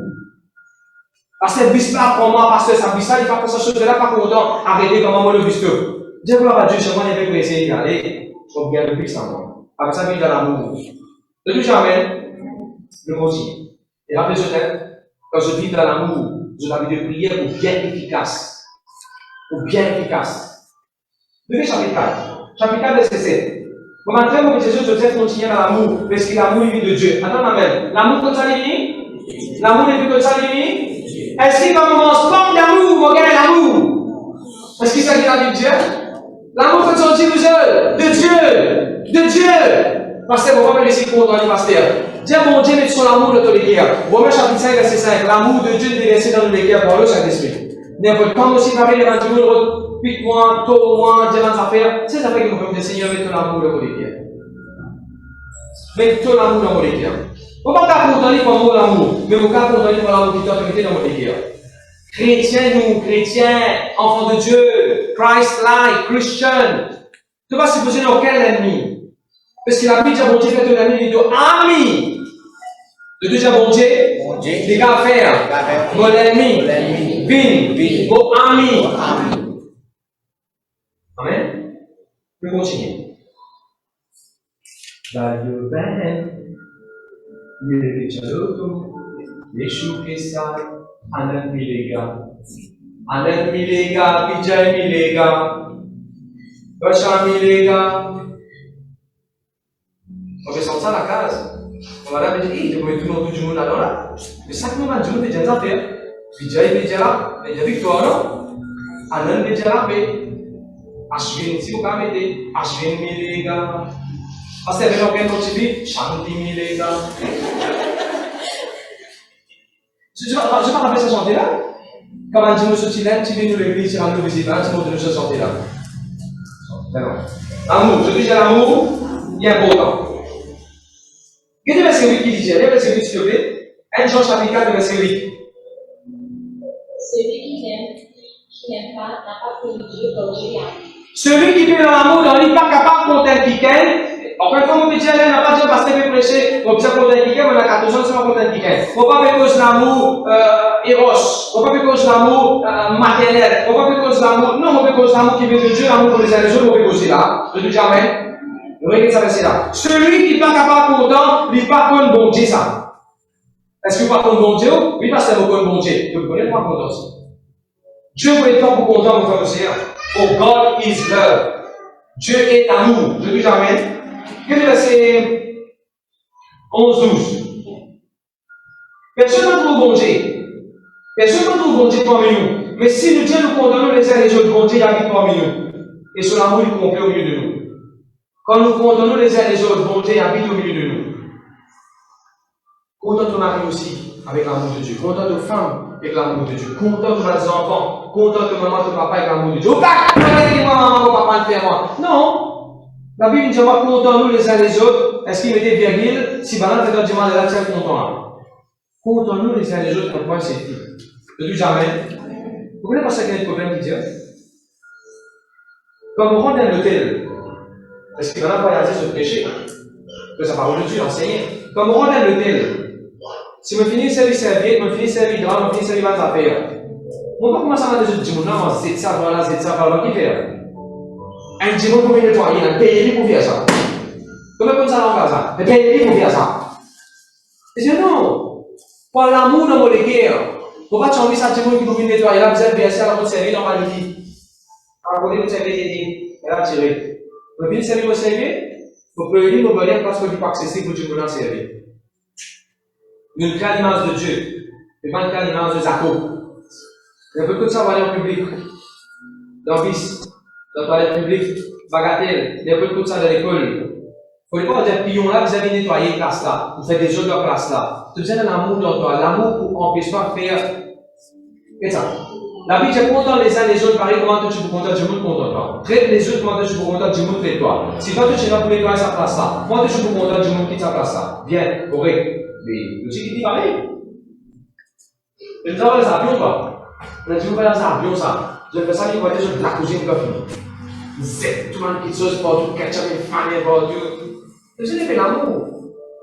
Parce que le bus là, pour moi, parce que ça bus là, il va faire ça chose là, pas content, arrêtez comme moi le bus là. Dieu gloire à Dieu, chez moi, il veut essayer d'y aller. Je vais bien le bus en moi. Avec ça, il y a l'amour. De tout jamais, je continue. Et après, quand je vis dans l'amour, je la vie de prière pour bien efficace. Pour bien efficace. Deuxième chapitre 4. Chapitre 4, verset 7. Pour m'entrer, mon petit Jésus, je vais continuer dans l'amour, parce que l'amour est de Dieu. Attends, amen. L'amour comme ça, il l'amour est comme ça, il est-ce qu'il commence comme d'amour, mon gars, l'amour? Est-ce qu'il s'agit de la vie de Dieu? L'amour fait sortir de Dieu. De Dieu. Pasteur, on va me laisser pour dans le pasteur. Dis à mon Dieu, mets son amour dans le cœur. Romains chapitre 5, verset 5. L'amour de Dieu est versé dans le cœur par le Saint-Esprit. N'importe quand aussi, vous avez l'évangile, pique-moi, tôt-moi, diamant affaires. C'est ça que nous pouvons dire, Seigneur, mets ton amour dans le cœur. Mets ton amour dans le cœur. On ne va pas contenter pour mon amour, mais on va contenter pour l'amour qui t'a permis dans mon cœur. Chrétiens, nous, chrétiens, enfants de Dieu, Christ-like, Christian. Tu ne vas pas supposer aucun ennemi. Parce que la Bible dit à mon Dieu, fait un ami, il dit ami. Le deuxième bon Dieu, les gars faire, mon ennemi, vin, mon ami. Amen. Je vais continuer. Dario ben, il est chaluto, Yeshu Kesai, Anan Milega. Anan Milega, Pijay Milega, Basha Milega. On fait sortir la case. On va dire, il faut mettre tout le monde là. Mais chaque moment, Dieu fait des affaires. Vijay Vijara, il y a victoire, non? Anan Vijara, Ashwin, si vous mettez Ashwin Milega. Parce que vous avez aucun autre type, Shanti Milega. Je ne vais pas rappeler ce chanter là. Quand on dit monsieur Tilen, tu viens nous l'église, tu rentres le visible, tu montres nous ce chanter là. Amour, je dis l'amour, il est important. Regardez le verset 8 qui dit, regardez le verset 8 s'il te plaît. 1 Jean chapitre 4, verset 8. Celui qui n'aime pas, n'a pas connu Dieu comme Dieu a. Celui qui fait l'amour, il n'est pas capable de compter quelqu'un. Après, comme on dit, elle n'a pas dit parce qu'elle veut prêcher, on peut compter quelqu'un, mais on a 14 ans, c'est pas compter quelqu'un. On ne peut pas faire cause l'amour éros, on ne peut pas faire cause l'amour maternel, on ne peut pas faire cause l'amour, non, on peut faire cause l'amour qui vient de Dieu, l'amour pour les uns les autres, on peut causer là. Je dis jamais. Regardez ça, c'est là. Celui qui n'est pas capable de compter, il n'est pas comme bon Dieu ça. Est-ce que vous parlez de bon Dieu? Oui, parce que c'est comme bon Dieu. Vous connaissez pas content aussi. Dieu vous est pas pour content, vous frères et for God is love. Dieu est amour. Je dis jamais. Quel est le verset 11-12? Personne ne trouve bon Dieu. Personne ne trouve bon Dieu parmi nous. Mais si nous Dieu nous condamnons les uns les autres, bon Dieu habite parmi nous. Et son amour est complet au milieu de nous. Quand nous condamnons les uns les autres, bon Dieu habite au milieu de nous. Content ton mari aussi avec l'amour de Dieu. Content de femme avec l'amour de Dieu. Content de tes enfants. Content de maman, de papa avec l'amour de Dieu. Pas maman, papa le fait moi. Non. La Bible dit, on va content nous les uns les autres. Est-ce qu'il mettait virgule? Si Balan fait du mal, là, tiens, content. Content nous les uns les autres, pour moi, c'est tout. De tout jamais. Vous connaissez pas ça qu'il y a un problème qui dit? Quand vous rentrez dans l'hôtel, est-ce qu'il va pas voyager sur le péché? Que sa parole de Dieu enseigne. Quand vous rentrez dans l'hôtel, si je finis service serviette, je finis service drame, je finis service affaires. On va commencer à dire, je non, c'est ça, voilà, qui fait. Un dimanche pour nettoyer, un pays pour faire ça. Comment ça dans ça? Un pays pour faire ça. Et je dis non. Pour l'amour dans mon cœur, pour pas changer ça, dimanche qui pour nettoyer, là, vous êtes bien sûr, vous servir dans ma vie. Alors, vous servir, elle a tiré. Vous venez servir, vous servir, vous prenez vos bonheurs parce que vous n'êtes pas accessible pour Dieu pour servir. Une grande image de Dieu, et pas une grande image de Jacob. Il y a beaucoup de ça va aller en public, dans le bus, dans la toilette publique, bagatelle, il y a beaucoup de ça dans l'école. Il ne faut pas dire, pion là, vous avez nettoyé la classe là, vous faites des autres classe là. Tu as besoin d'un amour dans toi, l'amour pour empêcher pas de faire. Qu'est-ce que ça? La vie, tu es content les uns les autres, pareil, comment tu peux content, du monde content toi. Traite les autres, comment tu peux content, du monde traite toi. Si toi, tu vas pour les toi à sa place là, comment tu peux content, du monde quitte sa place là. Viens, correct. Mais, le qui dit pareil. Et nous avons les avions, quoi. On a dit, on va les avions, ça. Je fais ça, il va dire, je la cuisine, quoi, fini. C'est tout le monde qui se pose partout, ketchup et famille partout. Mais ce n'est pas l'amour.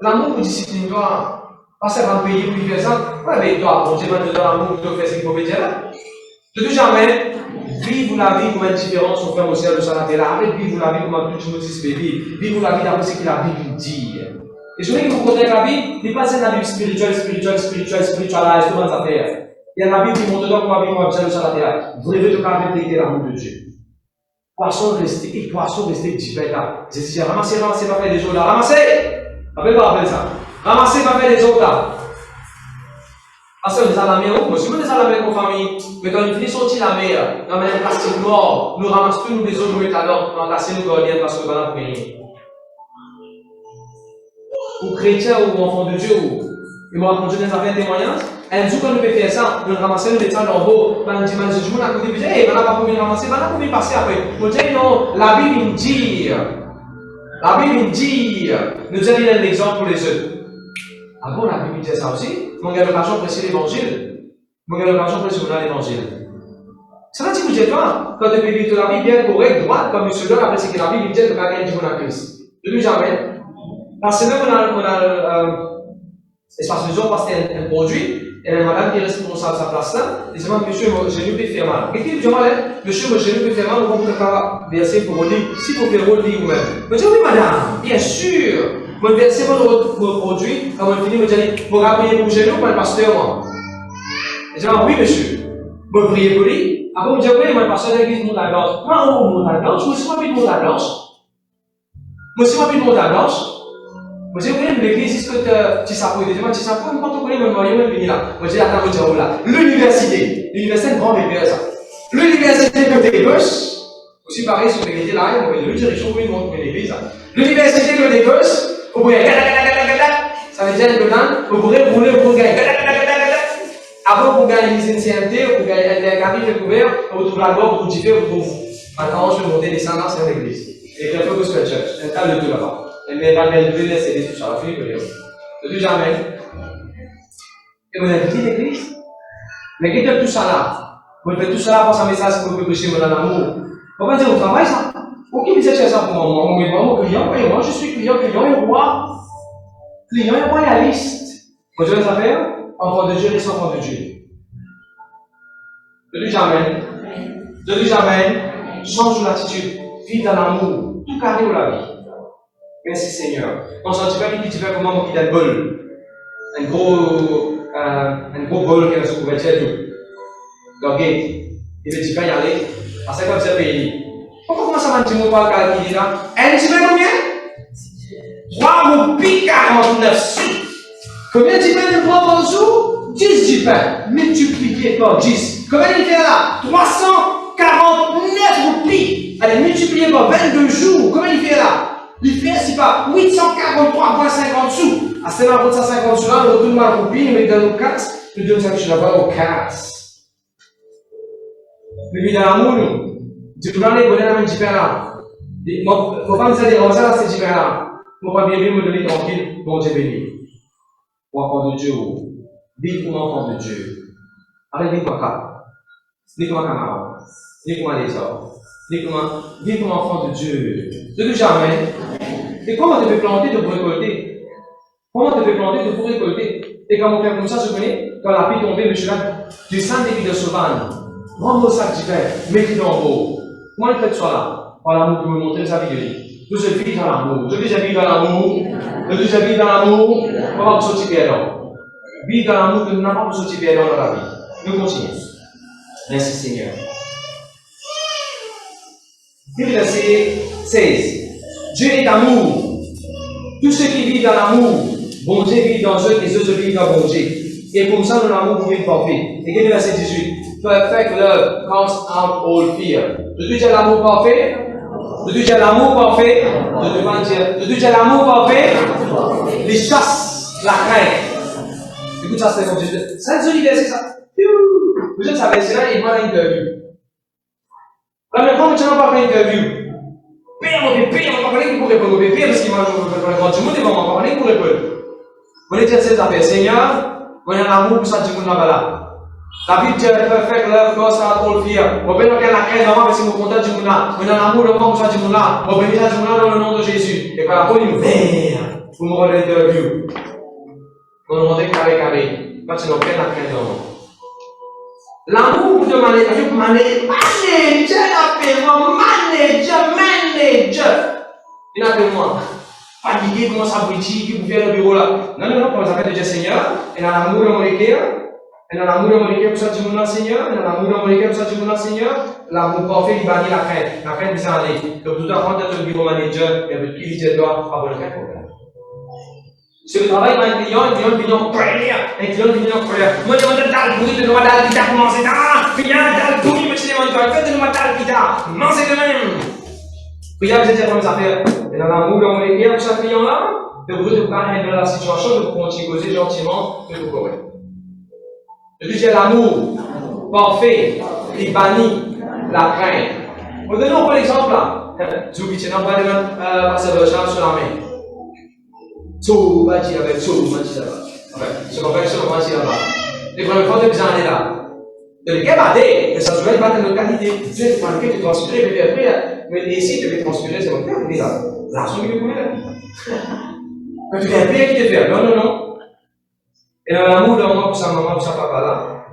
L'amour pour discipline, toi. Pas ça va payer pour faire ça. Ouais, mais toi, on te demande de l'amour pour te faire ce qu'il faut dire là. De tout jamais, vivre la vie comme une différence au frère au ciel de sa terre. Arrête vivre la vie comme un tout motif vivre. Vivre la vie d'après ce que la Bible dit. Et je veux que vous connaissez la Bible, il n'est pas la Bible spirituelle, spiritualise, tout le monde s'appelle. Il y a la Bible qui montre dans comment vivre comme un de sa terre. Vous devez te caractériser l'amour de Dieu. Poisson resté, et poisson resté différent là. J'ai dit, ramassez, pas faire des autres là. Ramassez! Rappelez pas, rappelez ça. Ramassez, pas faire des autres là. Parce que on est à la mer, moi, si on est à la mer comme famille, mais quand il finit sortir la mer, on met un plastique mort, nous ramassons tous nous les autres, nous mettons là-dedans, on laisse nos gardiens parce que voilà, pour rien. Ou chrétien ou enfant de Dieu, ils m'ont raconté des affaires de témoignages. Un jour, quand nous pouvons faire ça, nous ramassons, nous mettons dans l'eau, on dit, je vous l'ai dit, hey, on n'a pas pu ramasser, on n'a pas pu passer après. On dit, non, la Bible me dit, nous avons un exemple pour les autres. Ah bon, la Bible dit ça aussi? Mon gars, l'occasion prêcher l'évangile. Mon gars, l'occasion prêcher l'évangile. Ça veut dire que vous dites pas, quand tu peux vivre la vie bien correcte, droite, comme monsieur là, après c'est que la Bible dit que tu vas gagner du bon à Christ. Depuis jamais. Parce que même on a espace maison parce qu'il y a un produit, et la madame qui est responsable de sa place là, elle dit, monsieur, mon genou peut faire mal. Qu'est-ce qu'il dit, monsieur, mon genou peut faire mal, vous ne pouvez pas verser pour vous dire, si vous pouvez le dire vous-même. Je dis, oui, madame, bien sûr. Mon verset, mon produit, quand on finit, me dit, vous rappelez pour genou, moi, le pasteur, moi. Je dis, oui, monsieur. Vous priez pour lui. Après, vous dites, oui, moi, le pasteur de l'église montagne blanche. Moi, on montagne blanche, moi aussi, moi, puis de montagne blanche. Moi aussi, moi, puis de montagne blanche. Moi, je dis, oui, l'église, est-ce que tu sais pas, tu sais pas, quand on connaît, même moyen, même fini là. Moi, je dis, attends, vous dites, là. L'université. L'université, c'est un grand bébé, ça. L'université côté gauche. Aussi, pareil, sur l'église là, on va dire, direction, oui, mon l'église. L'université côté gauche. Vous pouvez, ça veut dire que vous pouvez rouler pour gagner. Avant, vous gagnez les anciennetés, vous gagnez les carrés découverts, vous trouvez la gloire, vous trouvez, vous trouvez. Maintenant, je vais monter descendre dans l'église. Et je fais Gospel Church, un tas de tout là-bas. Et mes belles villes, c'est des tout ça, la fille, de tout jamais. Et vous avez dit l'église? Mais qui fait tout ça là? Vous faites tout ça là pour un message pour que vous prêchiez dans l'amour. Vous pouvez dire, vous travaillez ça? Pour qui vous êtes ça pour moi? Mon client, et moi je suis client et roi. Client et royaliste. Vous voyez ça faire? Enfant de Dieu et enfant de Dieu. De lui jamais. De lui jamais. Change l'attitude. Vis dans l'amour. Tout carré dans la vie. Merci Seigneur. On ne sentit pas qu'il dit comment il a un bol. Un gros bol qui a se couverture et tout. Donc, il ne dit pas y aller. Parce que comme c'est payé. Pourquoi ça va dire mon qui dit là? Elle dit combien? 3 roupies 49 sous. Combien tu pain de 3 par jour? 10 du pain. Multiplié par 10. Combien il fait là? 349 roupies. Allez, multiplié par 22 jours. Combien il fait là? Il fait, c'est pas 843,50 sous. À ce moment-là, 50 sous là, on retourne à la roupie, on met dans nos casses. Nous donnons ça que je vais avoir aux casses. Mais bien dans l'amour, nous. Du coup, on est bonheur dans le petit pain là. Mon femme s'est dit, on va c'est petit pain là. Mon pas bien me donner tranquille, bon Dieu béni. Pour enfant de Dieu, vive pour enfant de Dieu. Allez, vive moi, vive moi, camarade. Vive moi, les hommes. Vive comme enfant de Dieu. De jamais. Et comment tu peux planter de pour récolter? Comment tu peux planter de pour récolter? Et quand on fait comme ça, je connais, quand la pluie tombée, monsieur là, tu sens des billes de sauvage. Rends-moi sac d'hiver, mets-le dans l'eau. Comment il fait de ça là? Par l'amour pour me montrer sa vie de vie. Nous je vis dans l'amour. Je vis dans l'amour. Je vis dans l'amour. On va pas sortir perdant. Vivre dans l'amour, nous n'avons pas sortir perdant dans la vie. Nous continuons. Merci Seigneur. Verset 16. Dieu est amour. Tous ceux qui vivent dans l'amour, bon Dieu vit dans eux et eux vivent dans bon Dieu. Et comme ça, nous l'amour pour vivre parfait. Et quel est le verset 18? Perfect love casts out all fear. De tout dire l'amour parfait? De tout dire l'amour parfait? De tout dire l'amour parfait? Les chasses, la crainte. Écoute ça, c'est comme Dieu. C'est un joli verset ça. Vous êtes savez, c'est là, il va l'interview. La première fois, tu n'as pas fait l'interview. Père, on va parler pour répondre. Père, parce qu'il va répondre. Du monde, il va parler pour répondre. On est ces affaires. Seigneur, on a un amour pour ça, du monde là-bas. La Bible dit, perfect love goes out all fear. On peut pas faire la crainte vraiment parce que nous comptons du monde là. On a un amour pour ça, du monde là. On peut dire ça, du monde là dans le nom de Jésus. Et quand la police vient, pour me rendre l'interview. On nous montre carré. Quand tu n'as pas la crainte vraiment. L'amour pour demander, manager. Il a fait moi. Fatigué, commence à briller, qui vous fait le bureau là. Non, comme ça fait déjà Seigneur. Il a l'amour de mon équerre. Il a l'amour de mon équerre pour ça du monde Seigneur. Il a l'amour de mon équerre pour ça du monde Seigneur. L'amour parfait, il bannit la crainte. La crainte, c'est aller. Donc, tout à l'heure, d'être le bureau manager, il y a le qui dit doit avoir le crainte. Si le travail va un client prière. Un client prière. Moi, je demande d'aller pourri, de nous d'aller pita pour manger. Ah, viens d'aller pourri, mais je demande toi, faites de nous d'aller pita. Mangez de même. Prière, vous êtes comme ça faire. Et dans l'amour, dans les prières pour ce client-là, de vous de pas régler la situation, de vous continuer à causer gentiment, de vous corriger. Le deuxième, l'amour parfait, il bannit la crainte. On donne un bon exemple là. Vous qui n'avez pas de passer le champ sur la main. Tout va dire avec tout, va dire là-bas. Je comprends que c'est le là-bas. Les premières fois que vous en êtes là. De regarder, que ça se voit pas de notre qualité. Dieu est en train de transpirer, mais après, mais ici, tu veux transpirer, c'est mon père qui est là. Là, c'est lui qui est là. Quand tu viens bien qui te fait, non. Et dans l'amour de moi pour sa maman, pour sa papa là.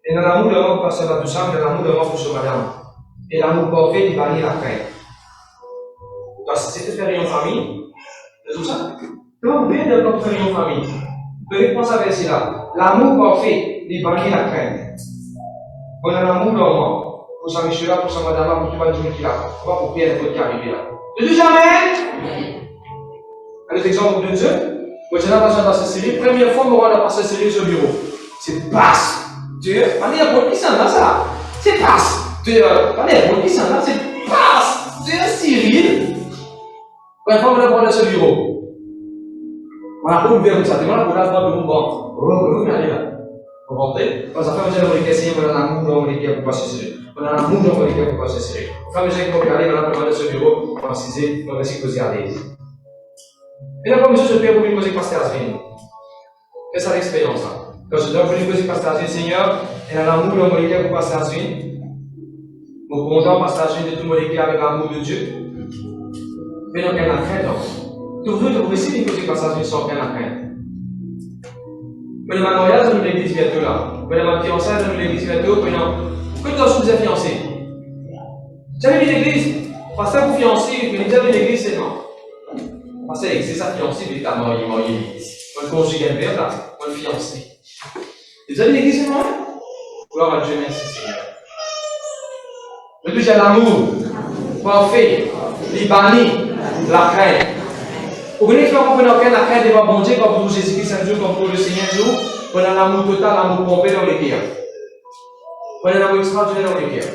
Et dans l'amour de moi pour sa douceur, dans l'amour de moi pour sa madame. Et l'amour parfait, il va aller la crainte. Donc, si tu fais en famille, c'est tout ça. Donc, bien de notre famille en famille. De réponse à ceci là. L'amour parfait, il va aller la crainte. On a l'amour de moi, pour sa monsieur là, pour sa madame, pour tout le monde qui est là. On va pour Pierre qui est arrivé là. De Dieu jamais! Un exemple de Dieu. Quand tu as passé dans cette série, première fois, on va passer cette série sur le bureau. C'est passe. Dieu, on est à qui s'en a ça. C'est passe. Dieu, on est à qui s'en a, c'est passe. Dieu, Cyril. Première fois, on va prendre ce bureau. On a pas ouvert comme ça. On a pas ouvert le bureau. On va aller là. On va rentrer. Quand ça fait un essayer, on a l'amour dans l'équipe pour passer série. On a l'amour dans l'équipe pour passer série. Quand on va aller, on va prendre ce bureau, on va s'aider, on va essayer de causer à l'aise. Et la première chose, je peux vous poser Pasteur Asvin. C'est ça l'expérience. Quand je dois vous poser Pasteur Asvin, Seigneur, et l'amour de mon équipe pour Pasteur Asvin, mon content Pasteur Asvin de tout mon équipe avec l'amour de Dieu. Mais donc, il y a la crainte. Toujours, vous pouvez poser Pasteur Asvin sans aucune crainte. Mais le mariage dans l'église bientôt là. Mais ma fiançailles dans l'église bientôt. Que lorsque vous êtes fiancé, j'avais mis l'église. Parce que vous fiancez, mais déjà l'église, c'est non. Parce que c'est sa fiancée, mais t'as marié. Moi, le conjugal père là, moi le fiancé. Vous avez l'église, c'est moi? Gloire à Dieu, merci Seigneur. Le deuxième, l'amour. Parfait. Il bannit la crainte. Vous voulez faire comprendre que la crainte est pas bon Dieu, comme pour Jésus-Christ, un jour, comme pour le Seigneur, un jour, on a l'amour total, l'amour complet dans les cœurs. On a l'amour extraordinaire dans les cœurs.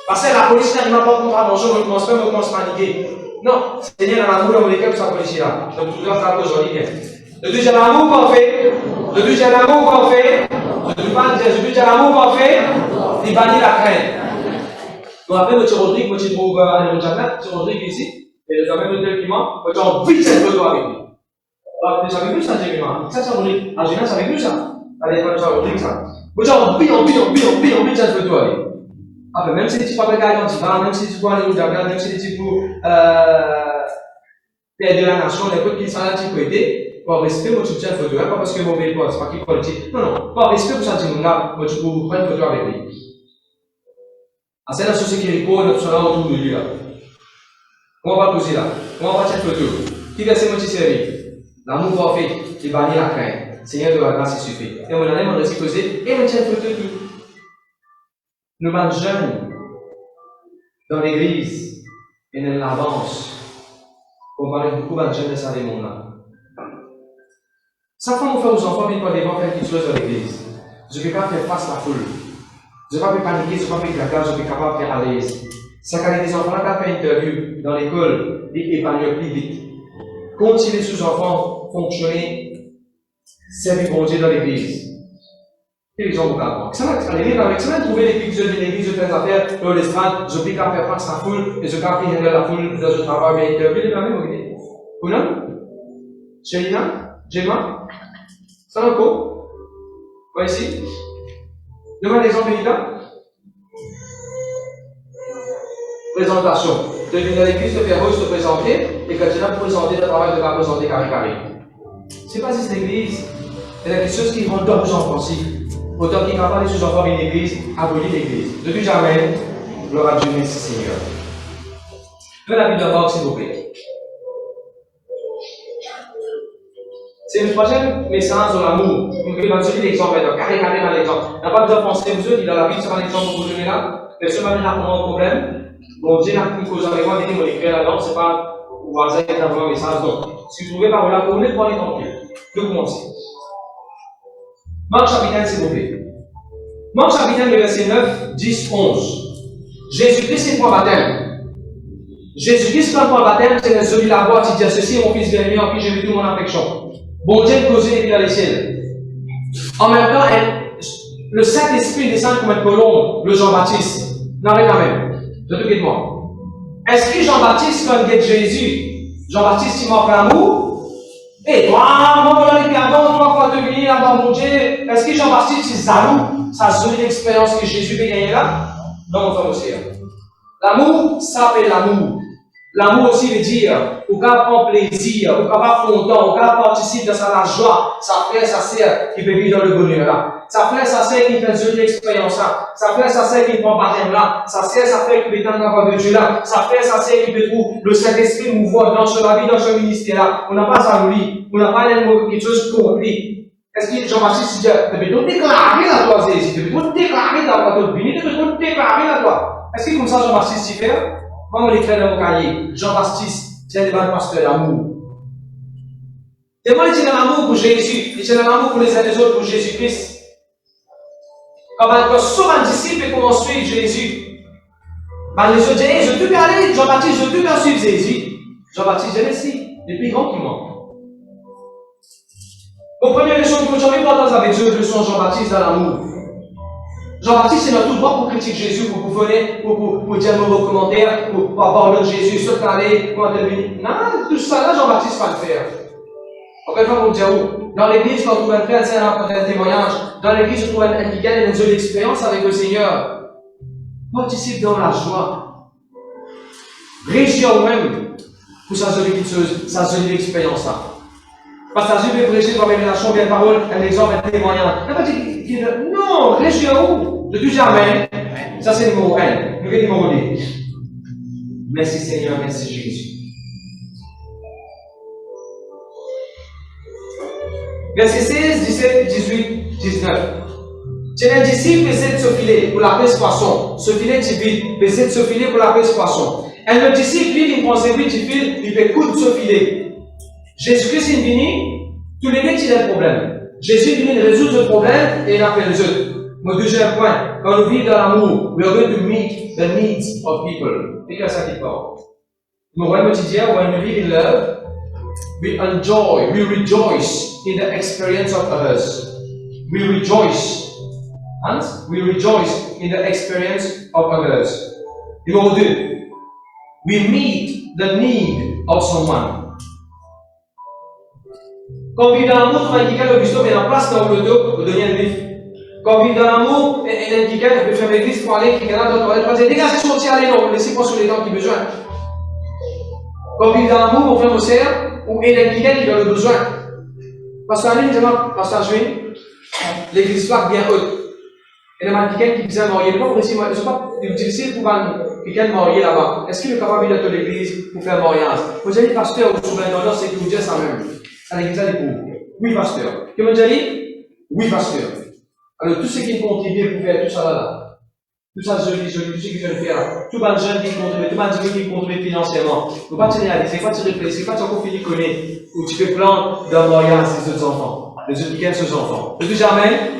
Parce que la police n'a pas contre un jour, on ne commence pas à paniquer. Non, Seigneur, dans l'amour dans les cœurs, pour sa police là. Donc, tout le monde va aujourd'hui bien. Le deuxième l'amour parfait, le deuxième l'amour parfait, je ne veux pas dire, le deuxième l'amour parfait, il bannit la crainte. Donc, après, M. Rodrigue, M. trouve M. Rodrigue ici. Et le fameux document, tu as envie de cette photo avec lui. Alors, tu savais plus ça, Jérémie. Ça, c'est Rodrigue. En général, ça savait plus ça. Allez, pas ça, Rodrigue, ça. Tu as envie de cette photo avec lui. Après, même si tu ne peux pas quand tu vas, même si tu peux aller au Dakar, même si tu peux faire de la nation, n'importe qui s'en a tu peux aider, par respect, moi, tu tiens une photo. Pas parce que mauvais pote, c'est pas qui politique. Non, par respect pour ça, tu là, moi, tu peux prendre une photo avec lui. C'est la société qui est pour notre soleil autour de lui là. On va poser là. On va cette photo. Qui va se montrer servir? L'amour parfait, qui bannit la crainte. Seigneur de la grâce, il suffit. Et on a même réussi à poser. Et on tient une photo qui. Nous sommes jeunes dans l'église et nous l'avance. On parle beaucoup de jeunes de ça, les mondes là. Chaque fois qu'on fait aux enfants, ils peuvent faire quelque chose dans l'église. Je ne peux pas faire face à la foule. Je ne peux pas paniquer, je ne peux pas faire la je suis capable de faire à l'aise. C'est quand les enfants qui ont fait une interview dans l'école, ils épanouissent plus vite. Continuez sous enfants fonctionner, servir bon Dieu dans l'église. Quelle exemple vous avez? Ça va aller avec ça, trouver les pics de l'église, je fais des affaires, dans l'estrade, je pique à faire face à la foule, et je capte la foule, je travaille bien interview, de la même idée. Vous non? Chelina? Gemma? Sanoko? Quoi ici? Demande l'exemple, Benita. Présentation. De venir à l'église, de faire se présenter, et quand tu as présenté, le travail de la présenter carré. C'est pas juste l'église, il y a quelque chose qui rend d'autres gens pensifs. Autant qu'il n'y a pas des choses encore une église, abolir l'église. Depuis jamais, gloire à Dieu, merci Seigneur. Faites la Bible d'abord, s'il vous plaît. C'est le troisième message sur l'amour. Vous pouvez donner l'exemple maintenant, carré dans l'exemple. Il n'y a pas besoin de penser, vous autres, il a la Bible, c'est pas l'exemple que vous donnez là. Personne va venir répondre au problème. Bon, Dieu n'a plus cause avec moi, dit mon écrit là-dedans, c'est pas au hasard qu'il y a un message. Donc, si vous trouvez par là, vous voulez prendre les temps. Je vais commencer. Marc chapitre 1, s'il vous plaît. Marc chapitre 1, verset 9, 10, 11. Jésus-Christ est le point baptême. Jésus-Christ, quand le point baptême, c'est celui de la voix qui dit ceci est mon fils bien-aimé en qui j'ai mis toute mon affection. Bon Dieu causé depuis dans les ciels. En même temps, le Saint-Esprit descend comme une colombe, le Jean-Baptiste. Non, mais quand même. Je te moi. Est-ce que Jean-Baptiste, quand il guette Jésus, Jean-Baptiste, il manque l'amour? Et toi, moi, voilà, les avant, toi, quand tu venir avant mon Dieu, est-ce que Jean-Baptiste, il jaloux? Ça a donné l'expérience que Jésus veut gagner là? Non, mon frère aussi. L'amour, ça fait l'amour. L'amour aussi veut dire, au cas prendre plaisir, au cas pas content, au cas participer dans la joie, sa frère, sa sœur qui peut vivre dans le bonheur là. Sa frère, sa sœur qui fait une expérience là. Sa frère, sa sœur qui prend baptême là. Sa sœur, sa frère qui peut dans la voie de Dieu là. Sa frère, sa sœur qui peut trouver le Saint-Esprit mouvant dans la vie, dans ce ministère là. On n'a pas ça lui. On n'a pas quelque chose contre lui. Est-ce que Jean-Baptiste dit, tu peux tout déclarer dans toi, Jésus. Tu peux tout déclarer dans toi, tu peux tout déclarer dans toi. Est-ce que comme ça, Jean-Baptiste s'y fait? Comment on l'écrit dans mon cahier? Jean-Baptiste, c'est un pasteur d'amour. Et moi, il tient l'amour pour Jésus, il tient l'amour pour les uns des autres, pour Jésus-Christ. Quand on sauve un disciple et qu'on suit Jésus, les autres disent, je peux bien aller, Jean-Baptiste, je peux bien suivre Jésus. Jean-Baptiste, je laisse, depuis grand qui manque. Bon, première leçon que j'avais pas avec Dieu, leçon Jean-Baptiste dans l'amour. Jean-Baptiste, c'est dans tout droit pour critiquer Jésus, pour venir, pour dire mauvais commentaires, pour avoir l'autre Jésus, se caler, pour intervenir. Non, tout ça là, Jean-Baptiste va le faire. Encore une fois, pour dire où? Dans l'église, quand on trouve un frère, c'est un témoignage. Dans l'église, on trouve un qui gagne une seule expérience avec le Seigneur. Participe dans la joie. Réussir même pour sa jolie expérience là. Parce que Jésus veut prêcher par révélation, bien parole, un exemple, un témoignage. Non, réussir où? De tout jamais. Ça, c'est le numéro 1. Le numéro 2. Merci Seigneur, merci Jésus. Verset 16, 17, 18, 19. C'est un disciple essaie de se filer pour la pêche poisson. Se filer de vide, essaie de se filer pour la pêche poisson. Et le disciple, lui, il prend ses vides, il file, il fait coup de se filer. Jésus-Christ est venu, tous les mecs, il a le problème. Jésus est venu résoudre le problème et il a fait les autres. Mon deuxième point, quand nous vivons dans l'amour, we are going to meet the needs of people. C'est comme ça qu'il parle. Nous voyons quotidien, when we live in love, we enjoy, we rejoice in the experience of others. We rejoice. And we rejoice in the experience of others. Numéro 2, we meet the need of someone. Quand on vit dans l'amour, on va indiquer le busto, mais en place dans le dos, pour donner un livre. Quand on vit dans l'amour, et l'indiquer, on peut faire l'église pour aller, qui est là, dans le toilette, on va dire, dégagez son tir, allez, non, laissez pas sur les dents qui ont besoin. Quand on vit dans l'amour, on fait nos serres, ou l'indiquer qui a le besoin. Parce qu'en ligne, parce que l'église soit bien haute. Et il y a quelqu'un qui disait marier, pas pour essayer, ils ne sont pas utilisés pour quelqu'un marier là-bas. Est-ce qu'il est capable d'être à l'église pour faire mariage? Vous avez dit, pasteur, ou souvent, c'est que vous dites ça même. À l'église, elle est pour. Oui, pasteur. Qui m'a déjà dit? Oui, pasteur. Alors, tout ce qui contribue pour faire tout ça là, tout ça, tout ce qui veut faire, tout le jeune qui contribue, tout le jeune qui contribue financièrement. Il ne faut pas te réaliser, il ne faut pas te réfléchir, il ne faut pas te confier connaître, où tu fais plein d'un mariage des autres enfants, les autres qui aiment ces enfants. Je dis jamais,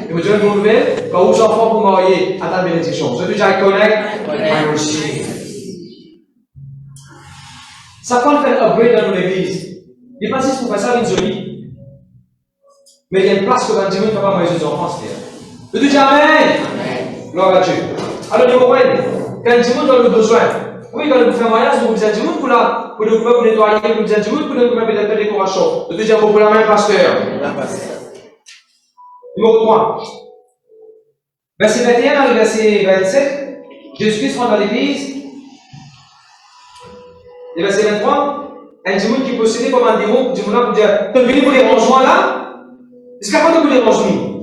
et vous dites une bonne nouvelle, quand vos enfants pour marier, à ta bénédiction. Je dis déjà, connect, I receive. Ça quand on fait un upgrade dans l'église. Il n'est pas juste pour faire ça une jolie. Mais il y a une place que Benjamin ne peut pas marier ses enfants, c'est-à-dire. Tu dis Amen. Gloire à Dieu. Alors, nous comprenons. Quand du monde a le besoin, oui, quand vous faites un voyage, vous avez du monde pour le nettoyer, vous avez du monde pour le peut-être faire des décorations. Tu dis pour la main, pasteur. Numéro 3. Verset 21 et verset 27. Jésus-Christ rentre dans l'église. Et verset 23. Un démon qui possédait comme un démon, du monde pour dire, tu es venu pour les rangements là? Est-ce qu'il y a pas de les rangements?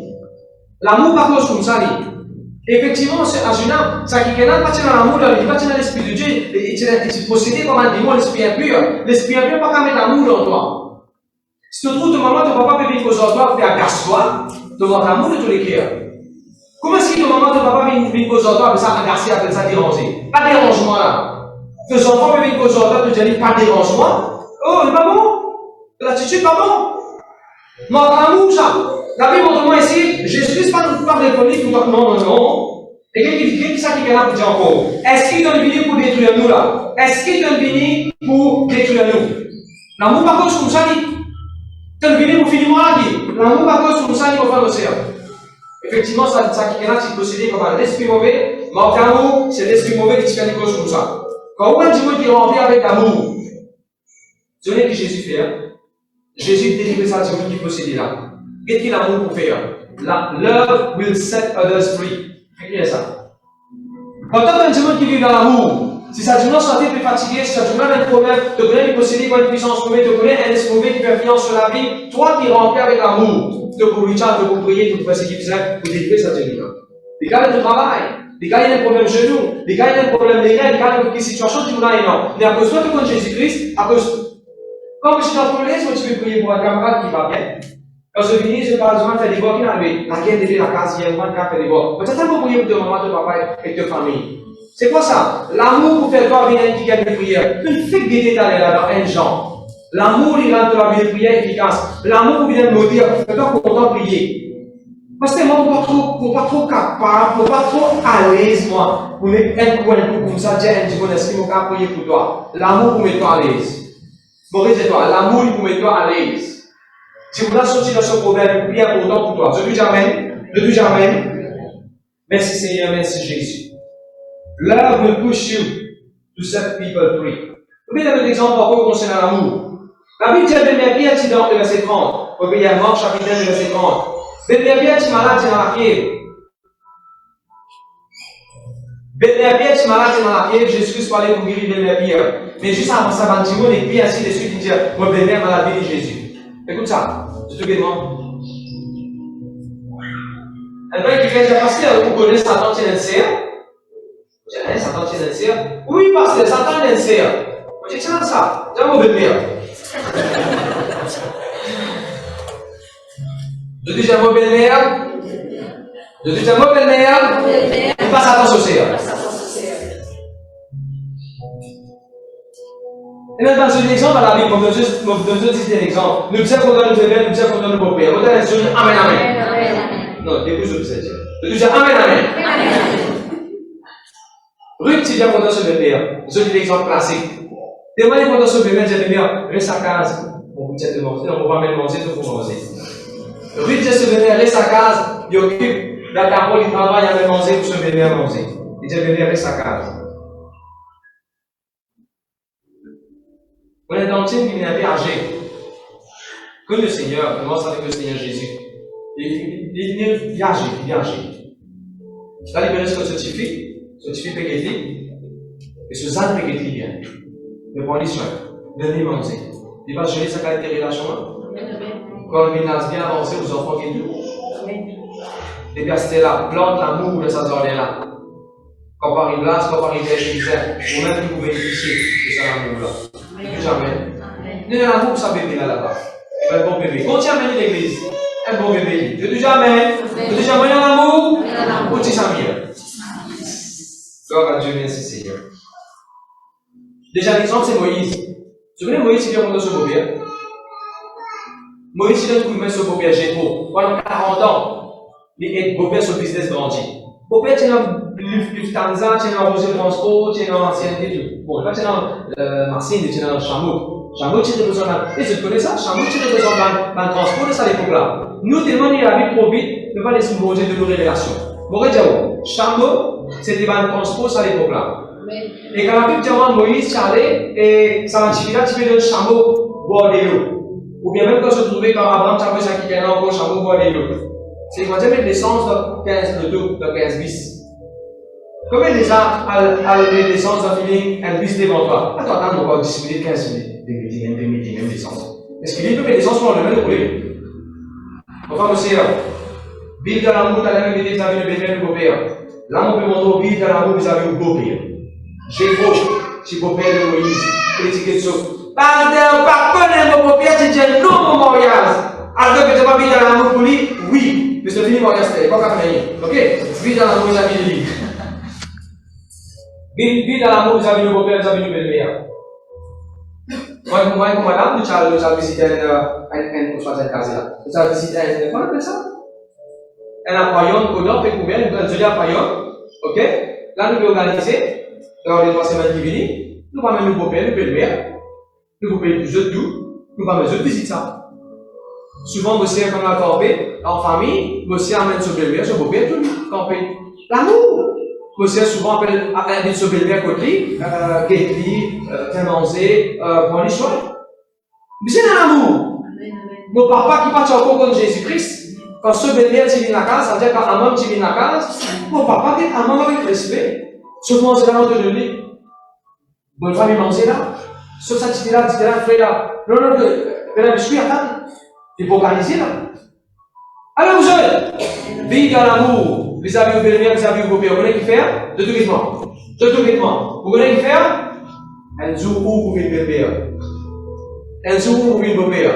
L'amour par contre comme ça. Effectivement, c'est un jeune homme, ça qui est là, pas dans l'amour, il pas dans l'esprit de Dieu, il est possédé comme un démon, l'esprit impur. L'esprit impur pas qu'à mettre l'amour en toi. Si tu trouves ton maman, ton papa peut venir causer en toi, faire agace-toi, tu vas avoir l'amour de tous les cœurs. Comment est-ce que ton maman, ton papa vient causer en toi, mais ça agacer, appelle ça déranger? Pas dérangement là. Tes enfants peuvent venir causer en toi, tu dis pas dérangement. Oh, c'est pas bon. L'attitude pas bon. Manque l'amour, ça. La Bible montre-moi ici, Jésus-Christ parle de politique, non. Et qu'est-ce qui est là pour dire encore? Est-ce qu'il donne venu pour détruire nous là? Est-ce qu'il donne venu pour détruire nous? L'amour par cause comme ça, il donne venu pour finir la vie. L'amour par cause comme ça, il va faire l'océan. Effectivement, ça qui est là, c'est possédé comme un esprit mauvais. Manque l'amour, c'est l'esprit mauvais qui fait des choses comme ça. Quand on a du monde qui est rempli avec l'amour, c'est ce que Jésus fait. Hein? Jésus délivre ça du monde qui possédé là. Qu'est-ce qu'il a l'amour pour faire? Love will set others free. Qu'est-ce que c'est ça? Quand tu as un monde qui vit dans l'amour, si ça du monde soit plus fatigué, si ça du monde a un problème, tu connais qui possède une puissance mauvaise, tu connais un esprit mauvais qui fait influence sur la vie, toi qui es rempli avec l'amour, tu peux Richard, tu peux prier, tu peux faire ce qu'il faisait pour délivrer ça du monde. Les gars, ils travail. Les gars, ils ont un problème genou. Les gars, ils ont un problème des règles. Les gars, ils ont une situation qui nous a énorme. Mais à cause de toi, tu connais Jésus-Christ, à cause. Quand je suis dans le collège, tu peux prier pour un camarade qui va bien. Quand je finis, je parle souvent de des voix qui n'arrivent. Laquelle devait la case, il y a un cas fait des voix. Mais tu as tellement prié pour ton maman, ton papa et ta famille. C'est quoi ça? L'amour pour faire toi venir qui gagne des prières. Une fête d'été d'aller là dans un genre. L'amour, il rend la vie de prière efficace. L'amour vient me dire, fais-toi content de prier. Parce que moi, je ne suis pas trop capable, je ne suis pas trop à l'aise, moi, pour mettre un coin comme ça, dire un petit bon esprit, je vais prier pour toi. L'amour pour mettre toi à l'aise. Maurice, c'est toi, l'amour pour mettre toi à l'aise. Si vous avez sorti dans ce problème, priez pourtant pour toi. Je dis Amen. Je dis Amen. Merci Seigneur, merci Jésus. Love will push you to set people free. Vous voyez un exemple encore concernant l'amour. La Bible dit à Bénéabia, tu dans le verset 30. Au pays à Marc, chapitre 1, verset 30. Bénéabia, tu es malade, tu es dans la fièvre. Bénéabia, tu es malade, tu es dans la fièvre. Jésus-Christ parlait pour guérir Bénéabia. Mais juste avant ça, Bantimon et puis ainsi de suite, il dit, moi, Bénéabia, malade, béni Jésus. Écoute ça, je te demande. Un peu qui fait parce que vous connaissez Satan qui est un cerf. Satan qui est un cerf. Oui, parce que Satan est un cerf. Je dis ça, j'ai un mauvais père. Je dis j'ai un mauvais mère. Je dis j'ai un mauvais mère. Il passe Satan sur cerf. Et même dans un exemple à la Bible, je vous donne un exemple. Nous disons qu'on donne le bébé, nous disons qu'on donne le beau-père. Vous donnez un jour, Amen, Amen. Non, écoute, je vous dis. Je dis Amen, Amen. Ruth, si bien qu'on donne ce bébé, je dis l'exemple classique. Demandez qu'on donne ce bébé, je dis bien, reste à casa. On vous tient de manger, on va même manger, tout pour manger. Ruth, dit ce bébé, reste à casa, il occupe, la parole, il travaille, il a même manger pour ce bébé à manger. Il dit, bébé, reste à casa. On est dans le team qui vient âgé. Que le Seigneur, commence avec le Seigneur Jésus. Il est âgé, il est âgé. Là, il connaît ce que ce type péguéti, et ce zan péguéti bien. De prendre soin, de manger. Il va gérer sa qualité de relation. Quand il a bien avancé aux enfants qui tout. Et bien, c'était là, plante l'amour de sa journée là. Quand on arrive là, quand on arrive à ou même que vous bénéficiez de cet amour-là. Jamais. Nous avons un amour pour sa bébé là-bas. Un bon bébé. Continue à venir l'église. Un bon bébé. Je dis jamais. Je dis jamais un amour. Pour tes amis. Gloire à Dieu, merci Seigneur. Déjà, l'exemple, c'est Moïse. Vous vous souvenez, Moïse, il vient prendre ce beau-père. Moïse, il a trouvé ce beau-père Jépo. Pendant 40 ans, il est beau-père sur le business grandi. Beau-père, tu es dans Lufthansa, tu es dans Roger Transport, tu es dans l'ancienneté. Bon, pas tu es dans Marcine, tu es dans le chameau. Chameau qui représente, et tu connais ça, chameau qui représente le transport de ça à l'époque-là. Nous, tellement il a vu trop vite, ne pas laisser manger de nos révélations. Bon, regardez, chameau, c'était le transport à l'époque-là. Et quand la Bible dit à Moïse, Charlie, et ça va suffire, tu fais le chameau boire de l'eau. Ou bien même quand se trouvait comme Abraham, chameau, ça qui est là encore, chameau boire de l'eau. C'est quand même l'essence de 15 de tout, de 15 bis. Combien de gens à l'essence de feeling un bis devant toi? Attends, on va dissimuler 15 minutes, même l'essence. Est-ce qu'il peut mettre l'essence pour le même rouler? Enfin, monsieur, vivre dans l'amour, t'as la même idée, vous avez le bébé, le beau-père. Là, on peut montrer au vivre dans l'amour, vous avez le beau-père. J'ai beau, si beau-père de Moïse, critiquer ça. Pas connaître mon beau-père, tu dis non, mon mariage. Alors que tu vas vivre dans l'amour pour lui? Oui. Mais c'est fini, mon mariage, c'est pas qu'à faire. Ok? Vivre dans l'amour, vous avez le livre. Vivre dans l'amour, vous avez le beau-père, vous avez le belle-mère. Moi, madame, nous avons visité une case là. Nous avons visité comment on appelle ça? Un aquarium, au nord, fait combien? Un joli aquarium. Ok? Là, nous pouvons organiser, dans les 3 semaines qui viennent, nous allons mettre le beau-père, le belle-mère, nous allons payer plus de tout, nous allons mettre visiter ça. Souvent, monsieur, comme la campé, en famille, monsieur amène son belle-mère, son beau-père, tout campé. L'amour! Monsieur souvent invite son belle-mère côté, guette-lui, faire manger, pour les choix. Mais c'est l'amour! Mon papa qui part encore comme Jésus-Christ, quand ce belle-mère vient dans la case, ça veut dire quand un homme vient dans la case, mon papa dit un homme avec respect. Ce manger là, on te donne. Bonne famille manger là. Ce que ça dit là, frère là. Non, je suis à table. Il faut organiser là. Alors vous autres, vivez dans l'amour. Vous avez le belle-mère, vous avez le beau-père. Vous connaissez qui faire? De tout vêtement. De tout vêtement. Vous connaissez qui faire? Un jour où vous vivez le belle-mère. Un jour où vous vivez le beau-père.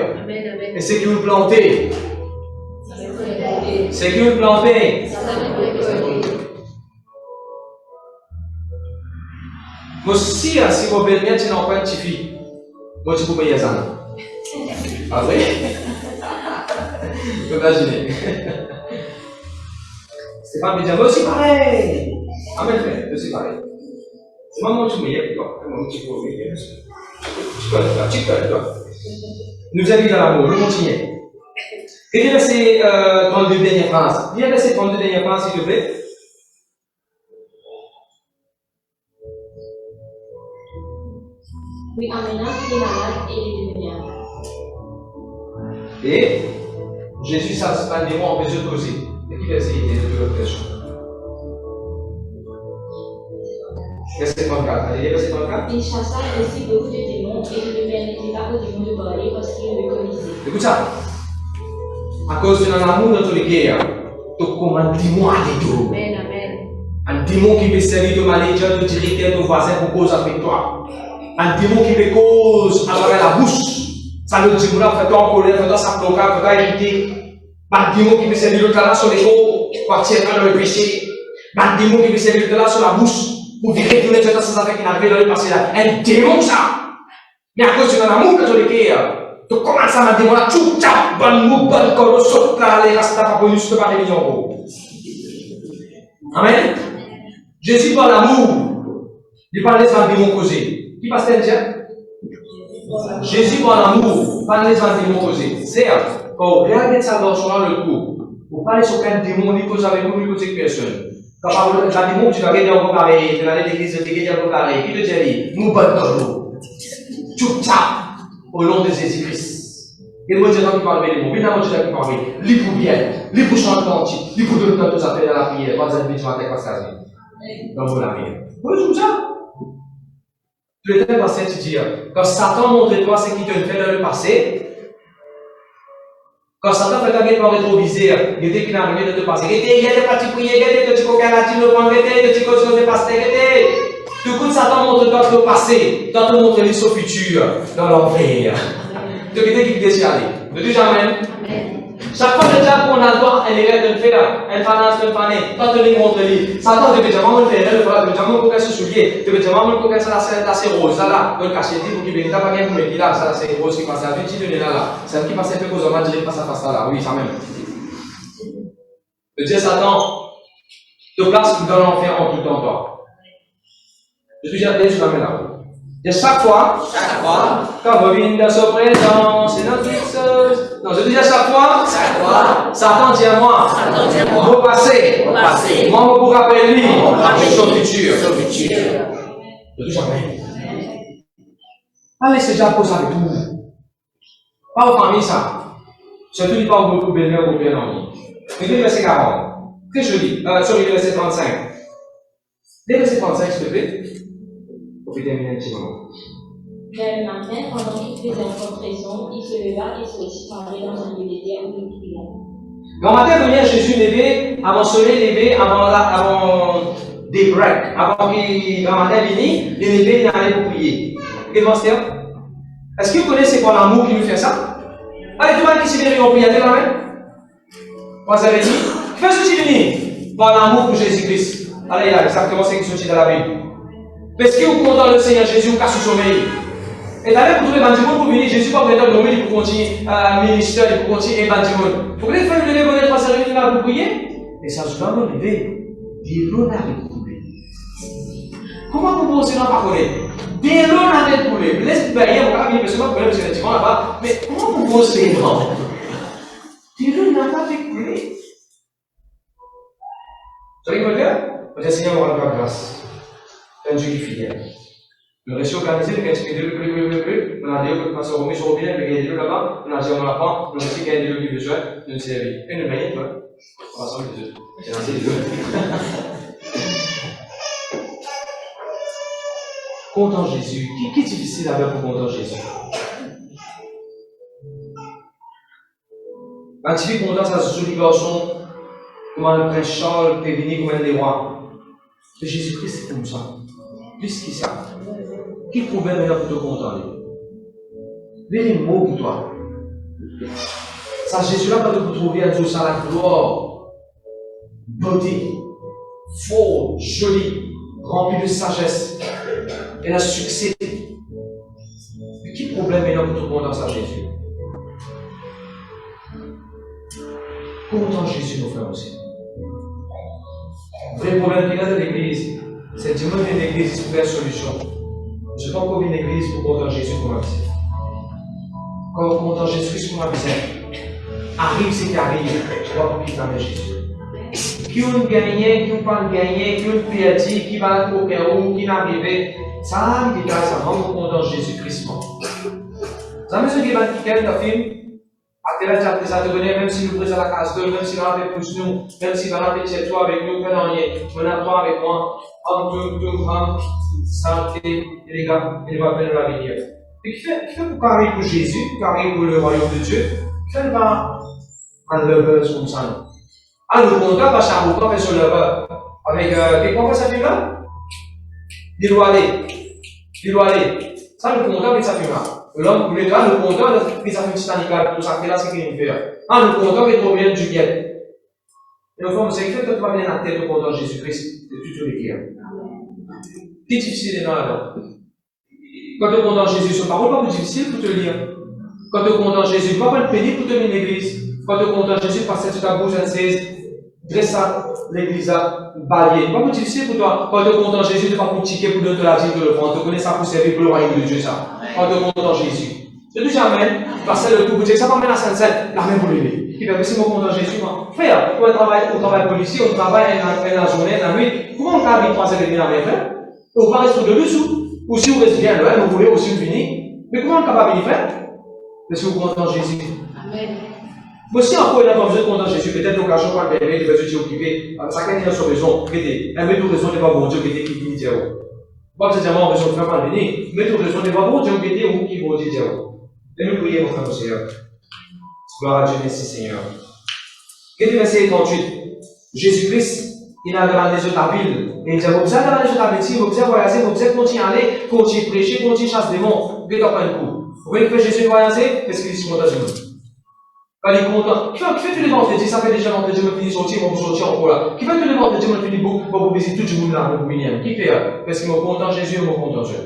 Et c'est qui vous plantez. C'est qui vous plantez. Moi aussi, si vous belle-mère, tu n'as pas de fille. Moi, tu peux payer ça. Ah oui? Imaginez. Stéphane me dit, moi aussi pareil. Amen, frère, moi aussi pareil. C'est moi qui me dis, toi. Moi, tu peux me dire. Tu peux, toi. Nous avons dans l'amour, nous continuons. Et bien, c'est 32 dernières phrases. Viens laisser 32 dernières phrases, s'il te plaît. Lui amena tous les malades et les démoniaques. Et Jésus s'assied un démon en besoin de causer. Et qui va essayer de l'autre question? Verset 34. Allez, verset 34. Il chassa ainsi beaucoup de démons et ne permettait pas aux démons de parler parce qu'ils le connaissaient. Écoute ça. À cause de l'amour de notre guerre, tu comme un démon à l'étoile. Amen, amen. Un démon qui peut servir de manager, de directeur, de voisin pour cause avec toi. Un démon qui peut cause à travers la bouche. Ça le dit, on fait en colère, fait ça bloquer, fait irriter. Un démon qui peut servir de là sur les os, pour attirer dans le péché. Un démon qui peut servir de là sur la bouche, pour virer tous les gens dans ces affaires qui n'avaient dans le passé là. Un démon ça. Mais à cause de l'amour que tu as le cœur, tu commences à me demander, tu tapes, bon mou, bon corps, saute là, les restes pas connus, tu ne peux pas les millions. Amen. Jésus par l'amour, il parle des démons causés. Qui passe à dire? Jésus par l'amour, parle des démons causés. Certes, quand vous regardez ça dans le coup, vous parlez sur quel démon, il cause avec vous, il cause avec personne. Quand vous parlez d'un démon, tu vas regarder encore pareil, tu vas aller à l'église, tu vas regarder encore pareil. Qui te dit, nous bon corps. Tout ça, au nom de Jésus-Christ. Et moi, je dis qui parle des mots, évidemment, je dis qui parle. Les pour bien, les pour chanter l'antique, les pour donner tout ça fait dans la prière, pas de vision à tes passages. Dans vos lames. Oui, tout ça. Tu le temps passé, tu dis, quand Satan montre toi ce qu'il te fait dans le passé, quand Satan fait ta vie pour rétroviser, il dit qu'il n'a rien de te passer. Il y a des parties prières, il y a des petits coquins latines, il y a des petits cochons de pasteur, tout coup, Satan montre toi le passé, toi te montre le futur, dans l'enfer. Tu veux qu'il décide aller. Ne dis jamais. Chaque fois que tu as un endroit, elle est de faire, elle finance, elle finance, toi tu lui montres lui. Satan te dit, maman le fait, elle le fera, tu veux dire, maman le se soulier, tu veux dire, maman le ça c'est rose, ça là, donc caché dit pour qu'il vienne, t'as pas bien pour me dire là, ça c'est rose qui passe à 20 de là, c'est qui passe un peu aux hommes, je passe à face là, oui, ça même. Le Dieu Satan te place dans l'enfer en tout temps, toi. Je suis déjà allé, je l'amène là. Et chaque fois, quand vous venez dans sa présence, c'est notre chose. Non, je dis à chaque fois, Satan dit à moi, mon passé, moi, pour rappeler lui, son futur. De tout jamais. Allez, c'est déjà pour ça avec tout. Pas aux familles, ça. Surtout, il parle beaucoup de belle-mère ou bien-amis. Écoutez le verset 40. Très joli. Sorry, le verset 35. Dès le verset 35, s'il te plaît. Vous pouvez terminer un petit moment. Mais le matin, pendant qu'il faisait encore raison, il se leva et sortit parler dans un lieu désert où il pria. Grand matin, venir Jésus levé, avant le soleil levé, avant des breaks, avant que grand matin vini, il levé, il allait pour prier. Et pasteur, est-ce que vous connaissez quoi l'amour qui nous fait ça? Allez, tout le monde qui s'est venu en prière, la main. Vous avez dit, qu'est-ce que tu venu? Par l'amour pour Jésus-Christ. Allez, là, exactement ce qui est sorti dans la Bible. Parce que vous comptez le Seigneur Jésus, vous cassez son sommeil. Et d'ailleurs, pour tous les bandits, pour venir, Jésus pas vraiment nommer pour continuer à ministère, pour continuer à bandits. Pour que les femmes lever, vous êtes passés là pour prier. Et ça, je dois me lever. Des lots n'arrêtent pour lever. Comment vous pensez non pas connaître? Des lots n'arrêtent pour lever. Laisse payer, on va venir, parce que moi, parce que c'est là-bas. Mais comment vous pensez non? Des lots n'arrêtent pour lever. Vous savez quoi faire? Le Seigneur vous rendra grâce. C'est un Dieu qui est fidèle. Le récit organisé, le gagne plus, on a dit que quand on remet sur le bien, le gagne là-bas, on a dit on apprend, le récit gagne le besoin, de se lever. Et ne gagne pas. On va s'en les deux. C'est lancé les deux. Content Jésus. Qui est difficile à faire pour content Jésus? Un petit peu content, ça se joli garçon, comment le prince Charles peut venir comme un des rois. Mais Jésus-Christ, c'est comme ça. Plus qu'il ça. Qui problème est là pour te contenter? Les mots pour toi. Ça, Jésus-là, quand vous trouvez à Dieu, ça la gloire, beauté, fort, joli, rempli de sagesse, et le succès. Mais qui problème est là pour te contenter ça, Jésus? Content Jésus, nos frères aussi. Le vrai problème qu'il y a dans l'église, c'est que Dieu vient l'église pour faire une solution. Je ne peux pas encore venir l'église pour contenter Jésus pour ma vie. Quand on contente Jésus pour ma vie, arrive ce qui arrive, je ne vais pas quitter Jésus. Qui ont gagné, qui n'ont pas gagné, qui ont perdu, qui va au Pérou, qui n'arrive, ça arrive, ça rend content Jésus-Christ. Vous savez ce qui va quitter le film? Même si nous prenons la case d'eux, même si nous avons plus nous, même si nous avons chez toi avec nous, venons toi avec moi, en tout grand, santé, et les gars, il va venir l'avenir. Et qui fait pour parler pour Jésus, parler pour le royaume de Dieu, qui fait pas un lever comme ça. Ah, le contrat, pas chaque fois, fait sur le lever. Avec quoi ça fait là? Il doit aller. Ça, le contrat, avec ça fait là. L'homme voulait là, le compteur, il a fait une petite anical, tout ça fait là, c'est qu'il vient faire. Ah, le compteur est trop bien du bien. Et au fond, c'est que tu vas bien la tête au compteur Jésus-Christ de toutes les guerres. Qui est difficile est là. Quand tu comptes Jésus, son parole, pas plus difficile pour te lire. Quand tu comptes Jésus, pas le pénible pour te venir l'église. Quand tu comptes Jésus, passer sur ta bouche, elle sait, dresse l'église à balayer. Pas plus difficile pour toi. Quand tu comptes Jésus, tu ne vas pas pour ticket pour donner de la vie de le prendre. Tu connais ça pour servir pour le royaume de Dieu, ça. Quand tu comptes en Jésus. Je dis jamais, parce que le coup, vous dites, ça va mettre la Sainte-Seine, la même pour lui. Qui fait, c'est mon compte en Jésus, moi. Frère, on travaille policier, on travaille la journée, la nuit. Comment on travaille 3 heures et demie la même faire? On va rester de dessous. Ou si vous restez bien loin, vous voulez aussi venir. Mais comment on est capable de faire? Parce que vous comptez en Jésus. Amen. Mais si encore il n'a pas besoin de compter en Jésus, peut-être l'occasion pour le bébé, il va se occuper. Chacun a son raison. Mais toute raison n'est pas bon Dieu qui était qui dit Dieu. Pas nécessairement raison de faire mal venir, mais toute raison n'est pas bon Dieu qui était ou qui bon Dieu. Et nous prions, mon frère, au Seigneur. Gloire à Dieu, merci Seigneur. Quel est verset 38? Jésus-Christ, il a demandé sur ta ville. Et il dit, vous avez demandé sur ta ville, vous avez voyagé, vous avez continué à aller, continuer à prêcher, continuer à chasser des démons. Vous avez un coup. Vous voyez que Jésus voyager, parce qu'il est content de nous. Quand il est content, qui fait tous les vendredis, ça fait déjà vendredi, je me finis sortir, je me sortir encore là. Qui fait tous les vendredis, je me finis pour visiter tout le monde là, pour venir. Qui fait? Parce qu'il est content Jésus, il est content Dieu.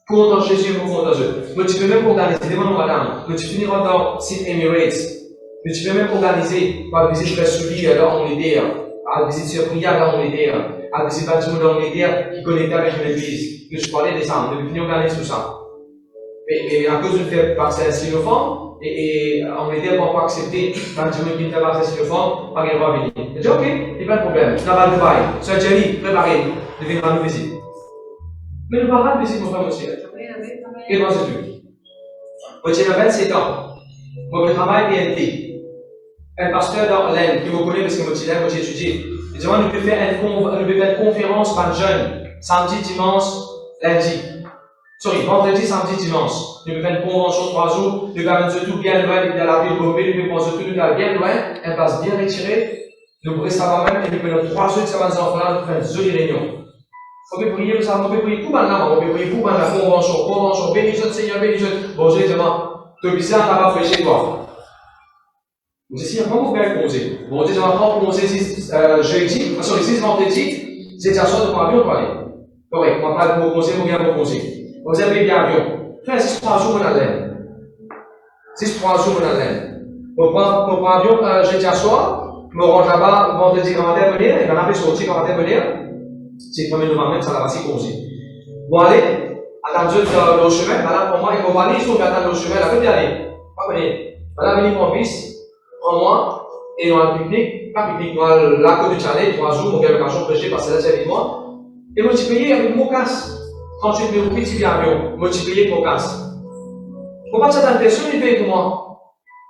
Content Jésus, il est content Dieu. Mais tu peux même organiser, demande madame, mais tu finiras dans site Emirates. Mais tu peux même organiser, par visite vers celui là, on l'aider. À visite sur prière, là, on l'aider. à visiter pas tout le monde dans l'Angleterre qui connectait avec une église. Que je parlais de ça, on devait organiser tout ça. Mais à cause du fait que c'est xylophone, et on n'était pas accepté quand je me dis que c'est xylophone, pas qu'il va venir. Je dis ok, il n'y a pas de problème, je n'ai pas de Dubaï. Sois Jerry, préparez, de venir à nous visiter. Mais nous parlons de visite, mon frère aussi. Et moi, c'est tout. Moi, j'ai 27 ans. Moi, je travaille PNT. Un pasteur dans l'Inde qui me connaît parce que moi, j'ai étudié. Il dit, nous pouvons faire une conférence par jeune, samedi, dimanche, lundi. Sorry, vendredi, samedi, dimanche. Nous pouvons faire une convention 3 jours, nous pouvons faire tout bien loin de la ville Gobé, nous pouvons faire tout bien loin, un place bien retiré. Nous pouvons savoir même, et nous pouvons faire 3 jours de semaine enfants, nous pouvons faire une jolie réunion. On peut prier, on peut prier pour maintenant, on peut prier pour la convention, bénis-le Seigneur, bénis-le. Bon, je dis, tu es bizarre, tu vas prêcher toi. Vous dites, comment vous faites congé? Bon, je dis, on va prendre congé 6 vendredi, c'est déjà soir de mon avion pour aller. Correct, on va pas de mon congé, on vient pour congé. Vous avez bien avion. Frère, 6-3 jours, on a l'air. 6-3 jours, on a l'air. On prend avion jeudi à soir, je me range là-bas, vendredi, quand on va venir, et on a fait sortir quand on va venir. C'est le 1er novembre, ça va passer congé. Bon, allez, attendez le chemin, voilà, pour moi, il faut aller, il faut attendre le chemin, là, peut-y aller. Pas venir. Voilà, venir mon fils, prends-moi, et on a un pique-nique, pas pique-nique, on a la côte du chalet, 3 jours, mon gars, quand je prêcher, parce que là, c'est avec moi. Et multiplier avec mon casse. 38 000 roupies, tu viens avion, multiplier mon casse. Faut pas que ça t'impressionne, il paye pour moi.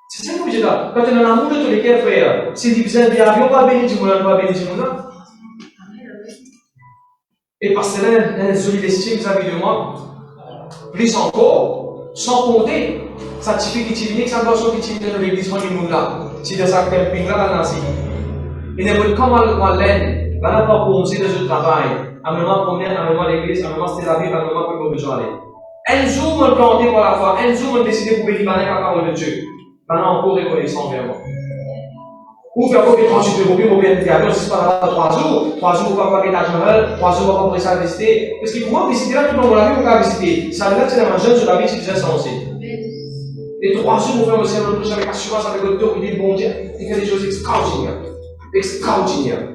C'est ça que je dis là. Quand tu es dans l'amour de tous les cœurs, frère, si tu besoin d'un avion, pas bénir du monde, pas bénir du monde. Et parce que là, il y a une solide estime vis-à-vis de moi, plus encore, sans compter, ça typique qui t'y ça doit sortir qui t'y dans l'église du monde là. Si dans sa camping là, dans la cité. Et n'importe comment l'aide, va pas commencer dans le travail. À un moment promener, à un moment l'église, à un moment c'était la vie, à un moment pour nous besoin d'aller. Un jour, on planté pour la foi, un jour, on décidé pour bénir la parole de Dieu. Maintenant, encore reconnaissant vers moi. Ou faire combien 38 euros, puis on vient de faire, si c'est pas là 3 jours, 3 jours, on va pas payer l'argent, 3 jours, on va pas ça visiter. Parce que pour moi, visiter là, tout le monde l'a vu, on va visiter. Ça veut dire que c'est la jeune sur la vie, c'est déjà sensé. Et 3 jours, on fait aussi un autre avec assurance, avec l'autorité de bon Dieu, et fait des choses extraordinaires. Extraordinaires.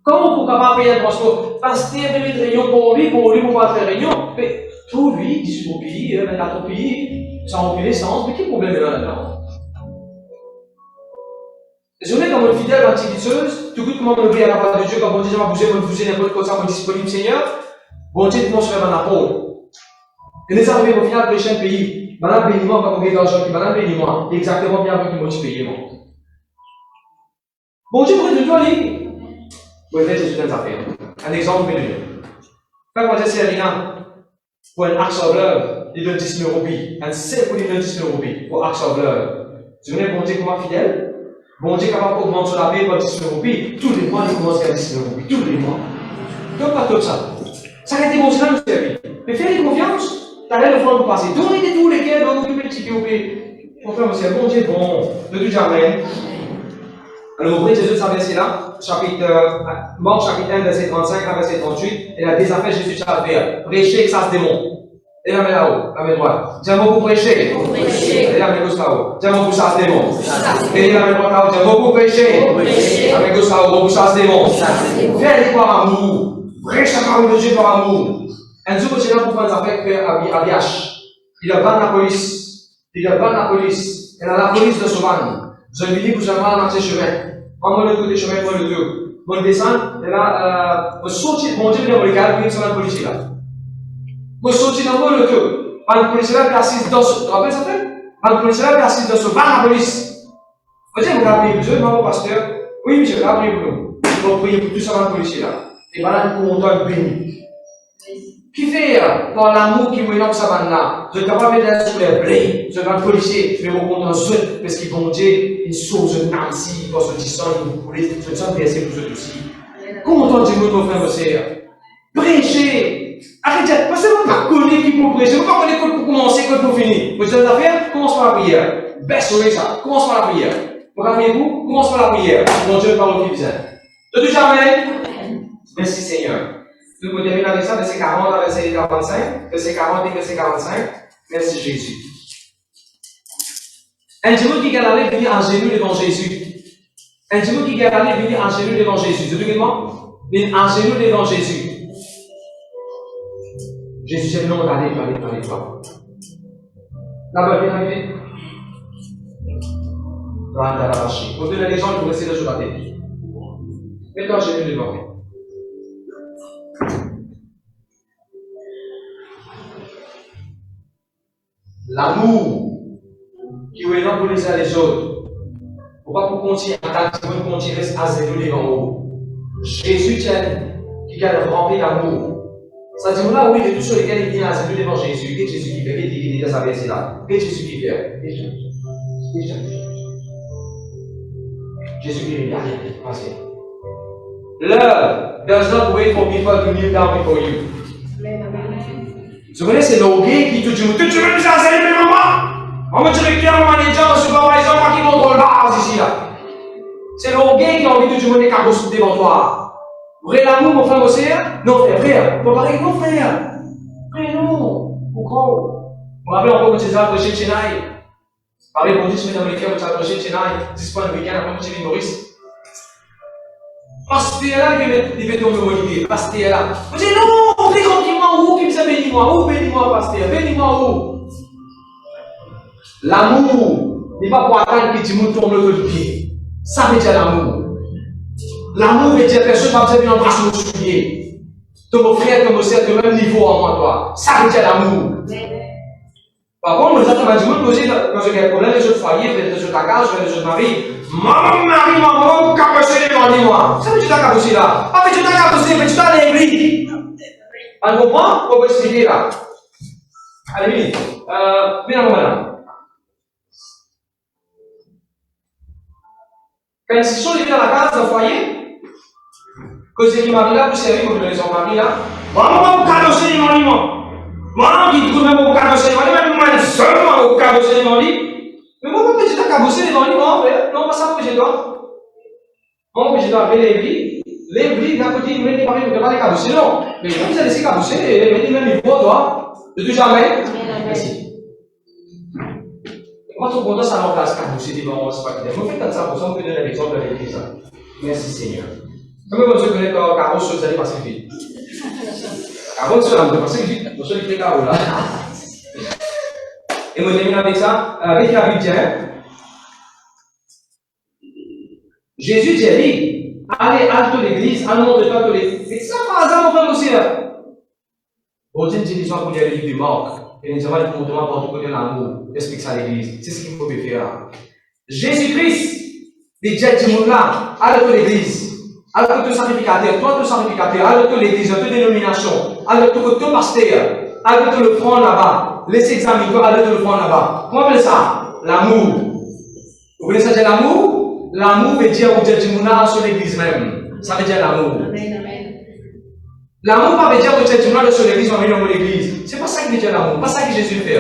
Comment vous capable payer un transport? Parce qu'il y a des réunions pour lui, pour pas faire réunion. Mais tout lui, il se pays, il a trop pays, ça remplit l'essence, mais quel problème est là-dedans? Je mets dans votre fidèle antiquiteuse, tout comment on oublie à la parole de Dieu, quand on dit, je vais bouger, je vais bouger n'importe quoi, ça va disponible, Seigneur. Bon Dieu, comment se fait mon apôtre? Et les arrivés au final, prêcher un pays. Madame, bénis-moi, quand on regarde l'argent, madame, bénis-moi. Exactement bien avec le mot du pays, moi. Bon Dieu, pourrait de toi, aller. Oui, mais c'est une affaire. Un exemple, je vais donner. Quand on dit Serena, pour un axe of love, il donne 10 000 roupies. Un seul pour lui donner 10 000 roupies pour axe of love. Tu connais bon Dieu comment fidèle? Bon Dieu capable d'augmenter sur la paix pour 10 000 roupies. Tous les mois, il commence à 10 000 roupies. Tous les mois. Donc, pas tout ça. Ça a été bon, c'est là nous servir. Mais fais-lui confiance. T'as le front pour passer. Donnez tous les cœurs, donc occuper le petit roupies. Mon frère, monsieur, bon Dieu, bon. De tout jamais. Alors, ouvrez Jésus de sa verset là, Marc chapitre 1, verset 35 à verset 38, et la désaffaire Jésus de sa faire. Prêcher que ça se démonte. Et la main là-haut, la main droite. Dis-moi pour prêcher. Et la main gauche là-haut. Dis-moi pour ça se démonte. Et la main droite là-haut. Dis-moi pour prêcher. La main gauche là-haut, pour ça se démonte. Fais-le par amour. Prêche la parole de Dieu par amour. Un jour, j'ai là pour faire des affaires à Biach. Il a vanné la police. Il a vanné la police. Et la police de Sauvagne. Je lui dis que je vais marcher chemin. On va le tour des chemins pour le tour. On descend, et là, on saute, mon Dieu, dans le cadre, puis sur la police là. On saute dans le tour. Le policier là, assise dans ce. Tu te rappelles ça fait? Le policier là, assise dans ce. Va la police. Vous dites, vous avez prié pour mon pasteur? Oui, monsieur, vous avez prié pour nous. Vous allez prier pour tout ça dans le policier là. Et voilà, nous pouvons béni. Qui fait, par l'amour qui me donne ça maintenant, je ne suis pas mettre sur les blés, je vais le policier, je vais vous prendre un souhait, parce qu'ils vont dire une chose, une Nancy, parce que tu sens, vous voulez, je sens verser pour eux aussi. Comment entendez-vous, mon frère, mon sœur? Prêchez! Arrêtez, parce que vous ne pouvez pas connaître qui pour prêcher, vous ne pouvez pas connaître pour commencer, pour finir. Vous avez affaire, commence par la prière. Baisse ça, commence par la prière. Vous rappelez-vous, commence par la prière. Mon Dieu parle au qui vient. De tout jamais. Merci Seigneur. Nous pouvons terminer avec ça, verset 40 à verset 45. Verset 40 et verset 45. Merci Jésus. Un dimanche qui allait venir en genoux devant Jésus. Un dimanche qui allait venir en genoux devant Jésus. Vous savez moi? Viens à genoux devant Jésus. Jésus, c'est non, allez, toi. Là-bas, viens arriver. Voilà, la vache. Pour donner l'exemple, pour rester sur la tête. Mets-toi à genoux devant. L'amour qui est là pour les uns les autres. Pourquoi pour continuer à t'activer, pour continuer à zéro devant vous. Jésus qui a rempli l'amour. Ça dit là, oui, de tout sur lesquels il vient à zéro devant Jésus. Qu'est-ce que Jésus qui fait? Qu'est-ce qu'il dit dans sa verset là? Qu'est-ce que Jésus qui fait? Jésus qui dit, allez, vas-y. Love does not wait for people to kneel down before you. Vous connaissez c'est l'orgueil qui te dit, tu veux nous enseigner, maman? On me directeur, mon manager, mon supervisor, moi qui contrôle pas ici là. C'est l'orgueil qui a envie de te demander qu'à cause devant toi. Vrai l'amour, mon frère, aussi? Non, frère. Faut parler, non, frère. Frère, non. Pourquoi? Vous me rappelez encore que tu as approché de Chennai. Pareil, pour 10 semaines américaines, vous avez approché de Chennai. 10 points le week-end, après, vous avez Maurice. Pasteur là, il veut tomber au lit. Pasteur là. Vous dites non, fais gentiment, où qui me bénis-moi, où bénis-moi, pasteur, bénis-moi, où. L'amour n'est pas pour attendre que tu me tombes le pied. Ça veut dire l'amour. L'amour veut dire que personne va me embrasser mon soulier. De mon frère, de mon sœur, de même niveau en moi, toi. Ça veut dire l'amour. Par contre, nous avons dit, moi, poser quand j'ai un problème, les autres foyers, les autres cacas, les autres maris. Maman, cabossé devant moi. Ça veut dire cabossé là. Ah, mais tu t'as cabossé, mais tu t'as l'aigri. On comprend? On va expliquer là. Allez, viens à madame. Quand ils sont arrivés dans la case, dans le foyer, que c'est qui mari là, pour servir comme les hommes mari là, maman, vous cabossez devant lui, moi. Maman, qui trouve même vous cabossez devant lui, même moi, seulement vous cabossez devant lui. Mais moi, pourquoi tu t'as cabossé devant lui, moi, frère? Non, pas ça, pourquoi je dois. Moi, je dois appeler les bris, d'un côté, il met pas les cabosser, non. Mais vous avez laissé cabosser, et mettez même niveau, toi, de tout jamais. Merci. Moi, je suis content, ça remplace cabosser devant moi, c'est pas clair. Vous faites comme ça, pour ça, vous pouvez donner l'exemple de l'église. Merci, Seigneur. Comment vous connaissez quand cabosse, vous allez passer vite? Avant cela, vous allez passer vite, vous allez faire carreau là. Et vous terminez avec ça, avec la Bible, Jésus dit, allez, halte l'église, annonce-toi que l'église. C'est ça par hasard, mon frère aussi. Bon Dieu dit l'histoire pour les livres du Marc. Et nous avons le comportement pour tout côté de l'amour. Explique ça à l'église. C'est ce qu'il faut faire. Jésus-Christ, dit Dieu monde là, halte l'église. Halte ton sacrificateur, toi ton sacrificateur, halte l'église, toute dénomination, halte ton pasteur, halte le front là-bas. Laissez examiner, halte le front là-bas. Comment on appelle ça? L'amour. Vous connaissez ça, l'amour? L'amour veut dire que Dieu dit sur l'église même. Ça veut dire l'amour. L'amour ne veut dire que Dieu dit sur l'église, on met dans l'église. C'est pas ça qui veut dire l'amour. Pas ça que Jésus fait.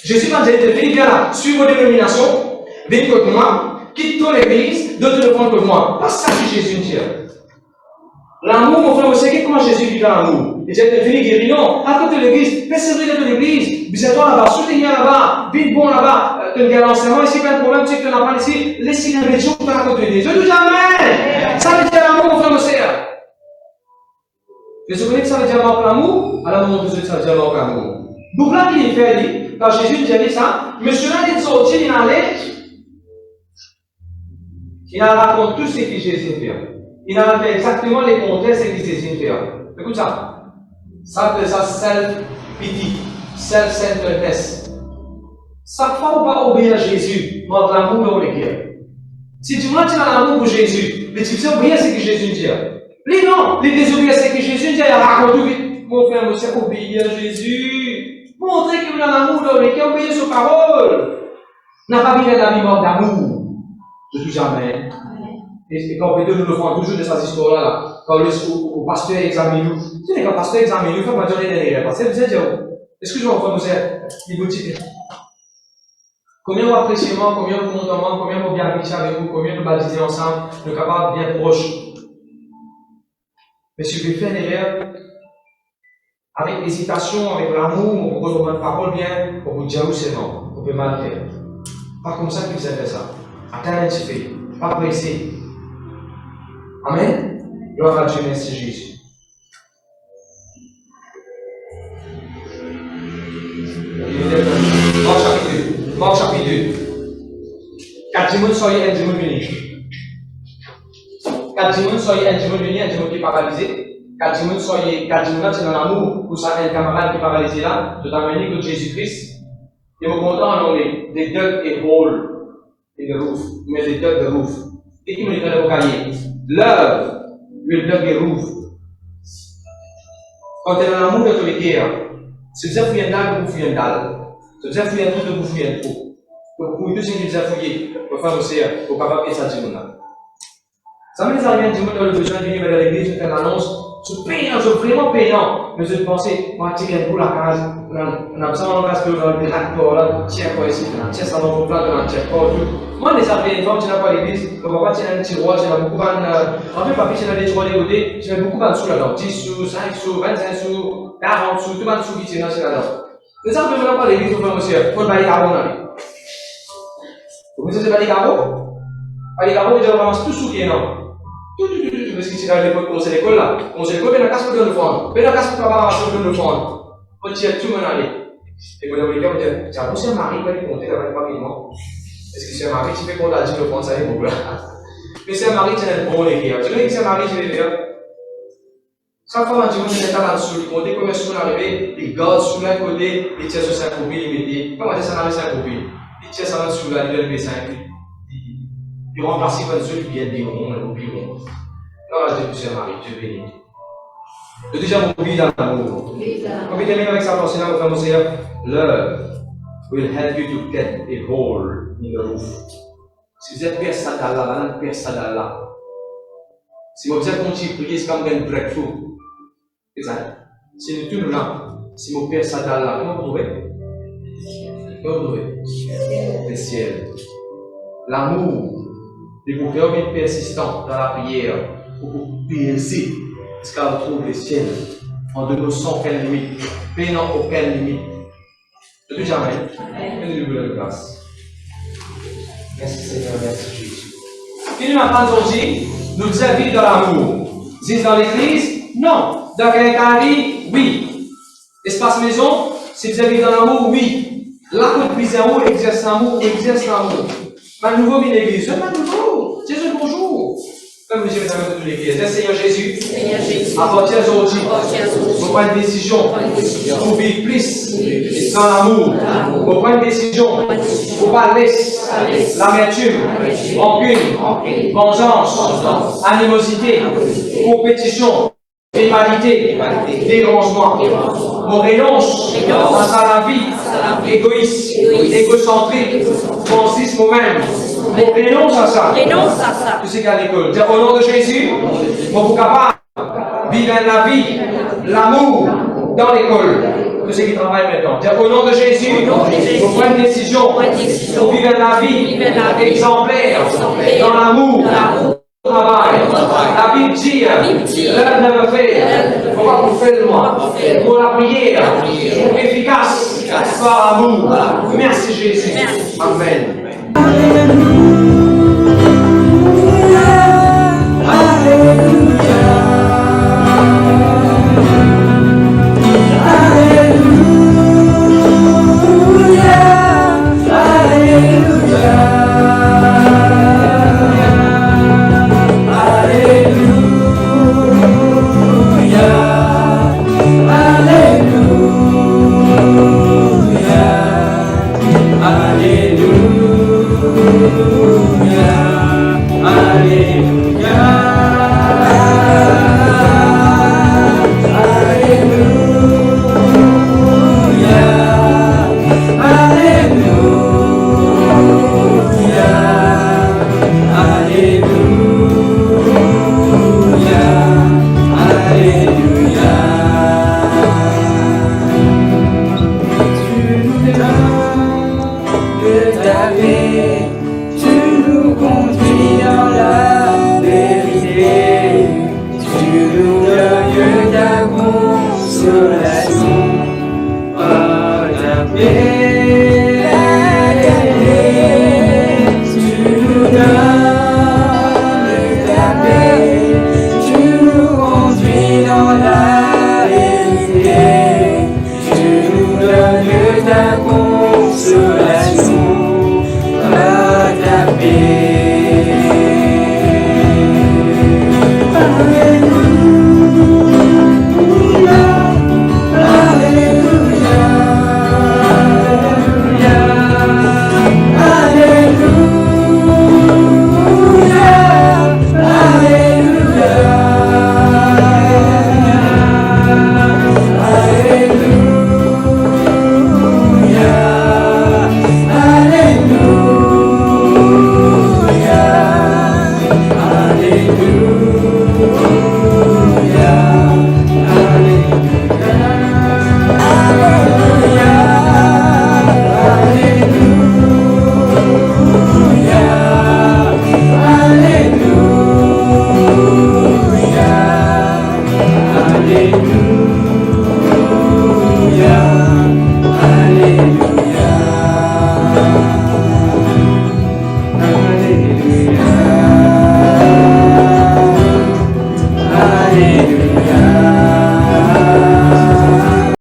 Jésus va dire, viens là, suis vos dénominations, viens contre moi, quitte ton église, donne le prendre que moi. Pas ça que Jésus dit. L'amour, mon frère, vous savez comment Jésus vit dans l'amour. Il dit, venu guérir, non, à côté de l'église, persévérer dans l'église, visez-toi là-bas, soutenir là-bas, vite bon là-bas, te garder l'enseignement, ici, pas de problème, tu sais que tu n'as pas ici, laissez la religion pour à côté de l'église. Je dis jamais! Ça veut dire l'amour, mon frère, monsieur. Vous savez que ça veut dire l'amour? Alors, mon Dieu, ça veut dire l'amour. Donc là, il est fait, quand Jésus dit ça, monsieur là, il est sorti, il allait, il a raconté tout ce que Jésus fait. Il a fait exactement les contraires de ce que Jésus fait. Écoute ça. Ça appelle ça self-pity, self-centeredness. Ça ne faut pas obéir à Jésus, mais l'amour dans les guerres. Si tu vois que tu as l'amour pour Jésus, mais tu sais obéir à ce que Jésus dit. Lui non, il désobéit à ce que Jésus dit, il a raconté, mon frère, monsieur, obéir à Jésus. Montrer que vous avez l'amour dans les cœurs, obéir sur parole. N'a pas mis la vie morte d'amour. De tout jamais. Et quand on peut nous le faire toujours de ces histoires-là, quand le pasteur examine nous, tu sais, quand le pasteur examine nous, il ne faut pas dire les parce que vous êtes, excusez-moi, frère, monsieur, il vous dit, combien vous appréciez moi, combien vous comptez moi, combien vous bien appréciez avec vous, combien nous baptisez ensemble, nous sommes capables bien proches. Mais si vous faites une erreur, avec hésitation, avec l'amour, on peut vous donner une parole bien, on vous dit où c'est non, on peut mal faire. Pas comme ça que vous avez fait ça. Attends un petit peu, pas pressé. Amen. Gloire à Dieu, merci Jésus. Marc chapitre 2. Quand Dimon soyez un Dimon venu. Quand Dimon soyez un Dimon venu, un Dimon qui est paralysé. Quand Dimon c'est dans l'amour, pour ça un camarade qui est paralysé là, je t'amène que Jésus-Christ, il me content en anglais, they dug a hole in the roof, mais they dug the roof. Et qui me dit dans le cahier, love will dug a roof. Quand tu es dans l'amour de ton guerre, si vous avez fouillé un dalle, vous fouillez un dalle. Si vous avez fouillé un trou, vous fouillez un trou. Pour vous, deux signes que vous avez fouillé, pour faire aussi, pour capable de ça, ça m'est arrivé un petit peu dans le besoin de venir à l'église, de faire l'annonce. C'est payant, c'est vraiment payant. Mais je pensais, moi, tu viens pour la case, on a besoin de la case, on a le tracteur, là, tiens, quoi, ici, tiens, ça va vous plaindre, on a tiens, quoi, tout. Moi, les arrivés, une fois que tu n'as pas l'église, on va pas tirer un tiroir, tu as beaucoup de. En fait, papi, tu as des tiroirs dégodés, tu as beaucoup de sous là-dedans. 10 sous, 5 sous, 25 sous, 40 sous, tout le sous qui tiennent là-dedans. Les arrivés, on n'a pas l'église, on fait aussi, il faut le balayer carreau, on a. Vous connaissez le balayer carreau? Balayer carreau, il ramasse tout sous qui est non. Tout, parce que c'est à l'époque, on sait l'école là. On sait l'école, mais la casse pour le fond. Mais la casse pour pas ramasser le fond. On tire tout le monde aller. Et vous avez dit, tu as aussi un mari qui va lui compter avec rapidement. Est-ce que c'est un mari qui fait qu'on a dit le fond, ça y est, bon là. Mais c'est un mari qui est bon, les gars. Tu sais que c'est un mari qui est bien. Chaque fois, tu vois, il est là dessous, il compte combien de sous l'arrivée, il garde sous l'un côté, il tire sur 5 copies, il met. Comment ça n'arrive 5 copies? Il tire ça sous là, il donne 5. Il remplace par ceux qui viennent dire on oublie on. Non, là, je suis marié, Dieu béni. Le deuxième oubli dans l'amour. Quand il termine avec sa pensée, là, on va dire love will help you to get a hole in the roof. Si vous êtes personne là, personne là. Si vous êtes continué prier, c'est comme un breakthrough. C'est ça. Si nous tournons là, si vous personne là, comment vous trouvez? Comment vous trouvez? Le ciel. L'amour. Et vous faire être persistant dans la prière pour vous percer jusqu'à vous trouver le ciel en donnant sans aucune limite, payant aucune limite. Je dis jamais. Et nous voulons grâce. Merci Seigneur, merci Jésus. Puis nous maintenant dit, nous avons dans l'amour. Dis dans l'église, non. Dans Gaïtari, oui. Espace maison, si vous avez dans l'amour, oui. La côte bizarre, exerce l'amour, exerce l'amour. Ma nouveau une église, c'est pas nouveau. Jésus, bonjour. Comme je vais dans toutes les églises. Seigneur Jésus, à partir d'aujourd'hui, vous prenez une décision pour vivre plus dans l'amour. Vous prenez une décision pour pas laisser l'amertume, rancune, vengeance, animosité, compétition, rivalité, dérangement. On renonce à la vie égoïste, égocentrique, consiste nous-mêmes. On renonce à ça. Tu sais qu'à l'école, dire au nom de Jésus, on vous capable de vivre la vie, l'amour dans l'école. Tous ceux qui travaillent maintenant. Dire au nom de Jésus, vous prenez une décision pour vivre la vie exemplaire dans l'amour. Travail. La Bible dit, l'heure ne me fait, on va pour faire le moi, pour la prière, efficace, par amour. Merci Jésus. Amen. Yeah.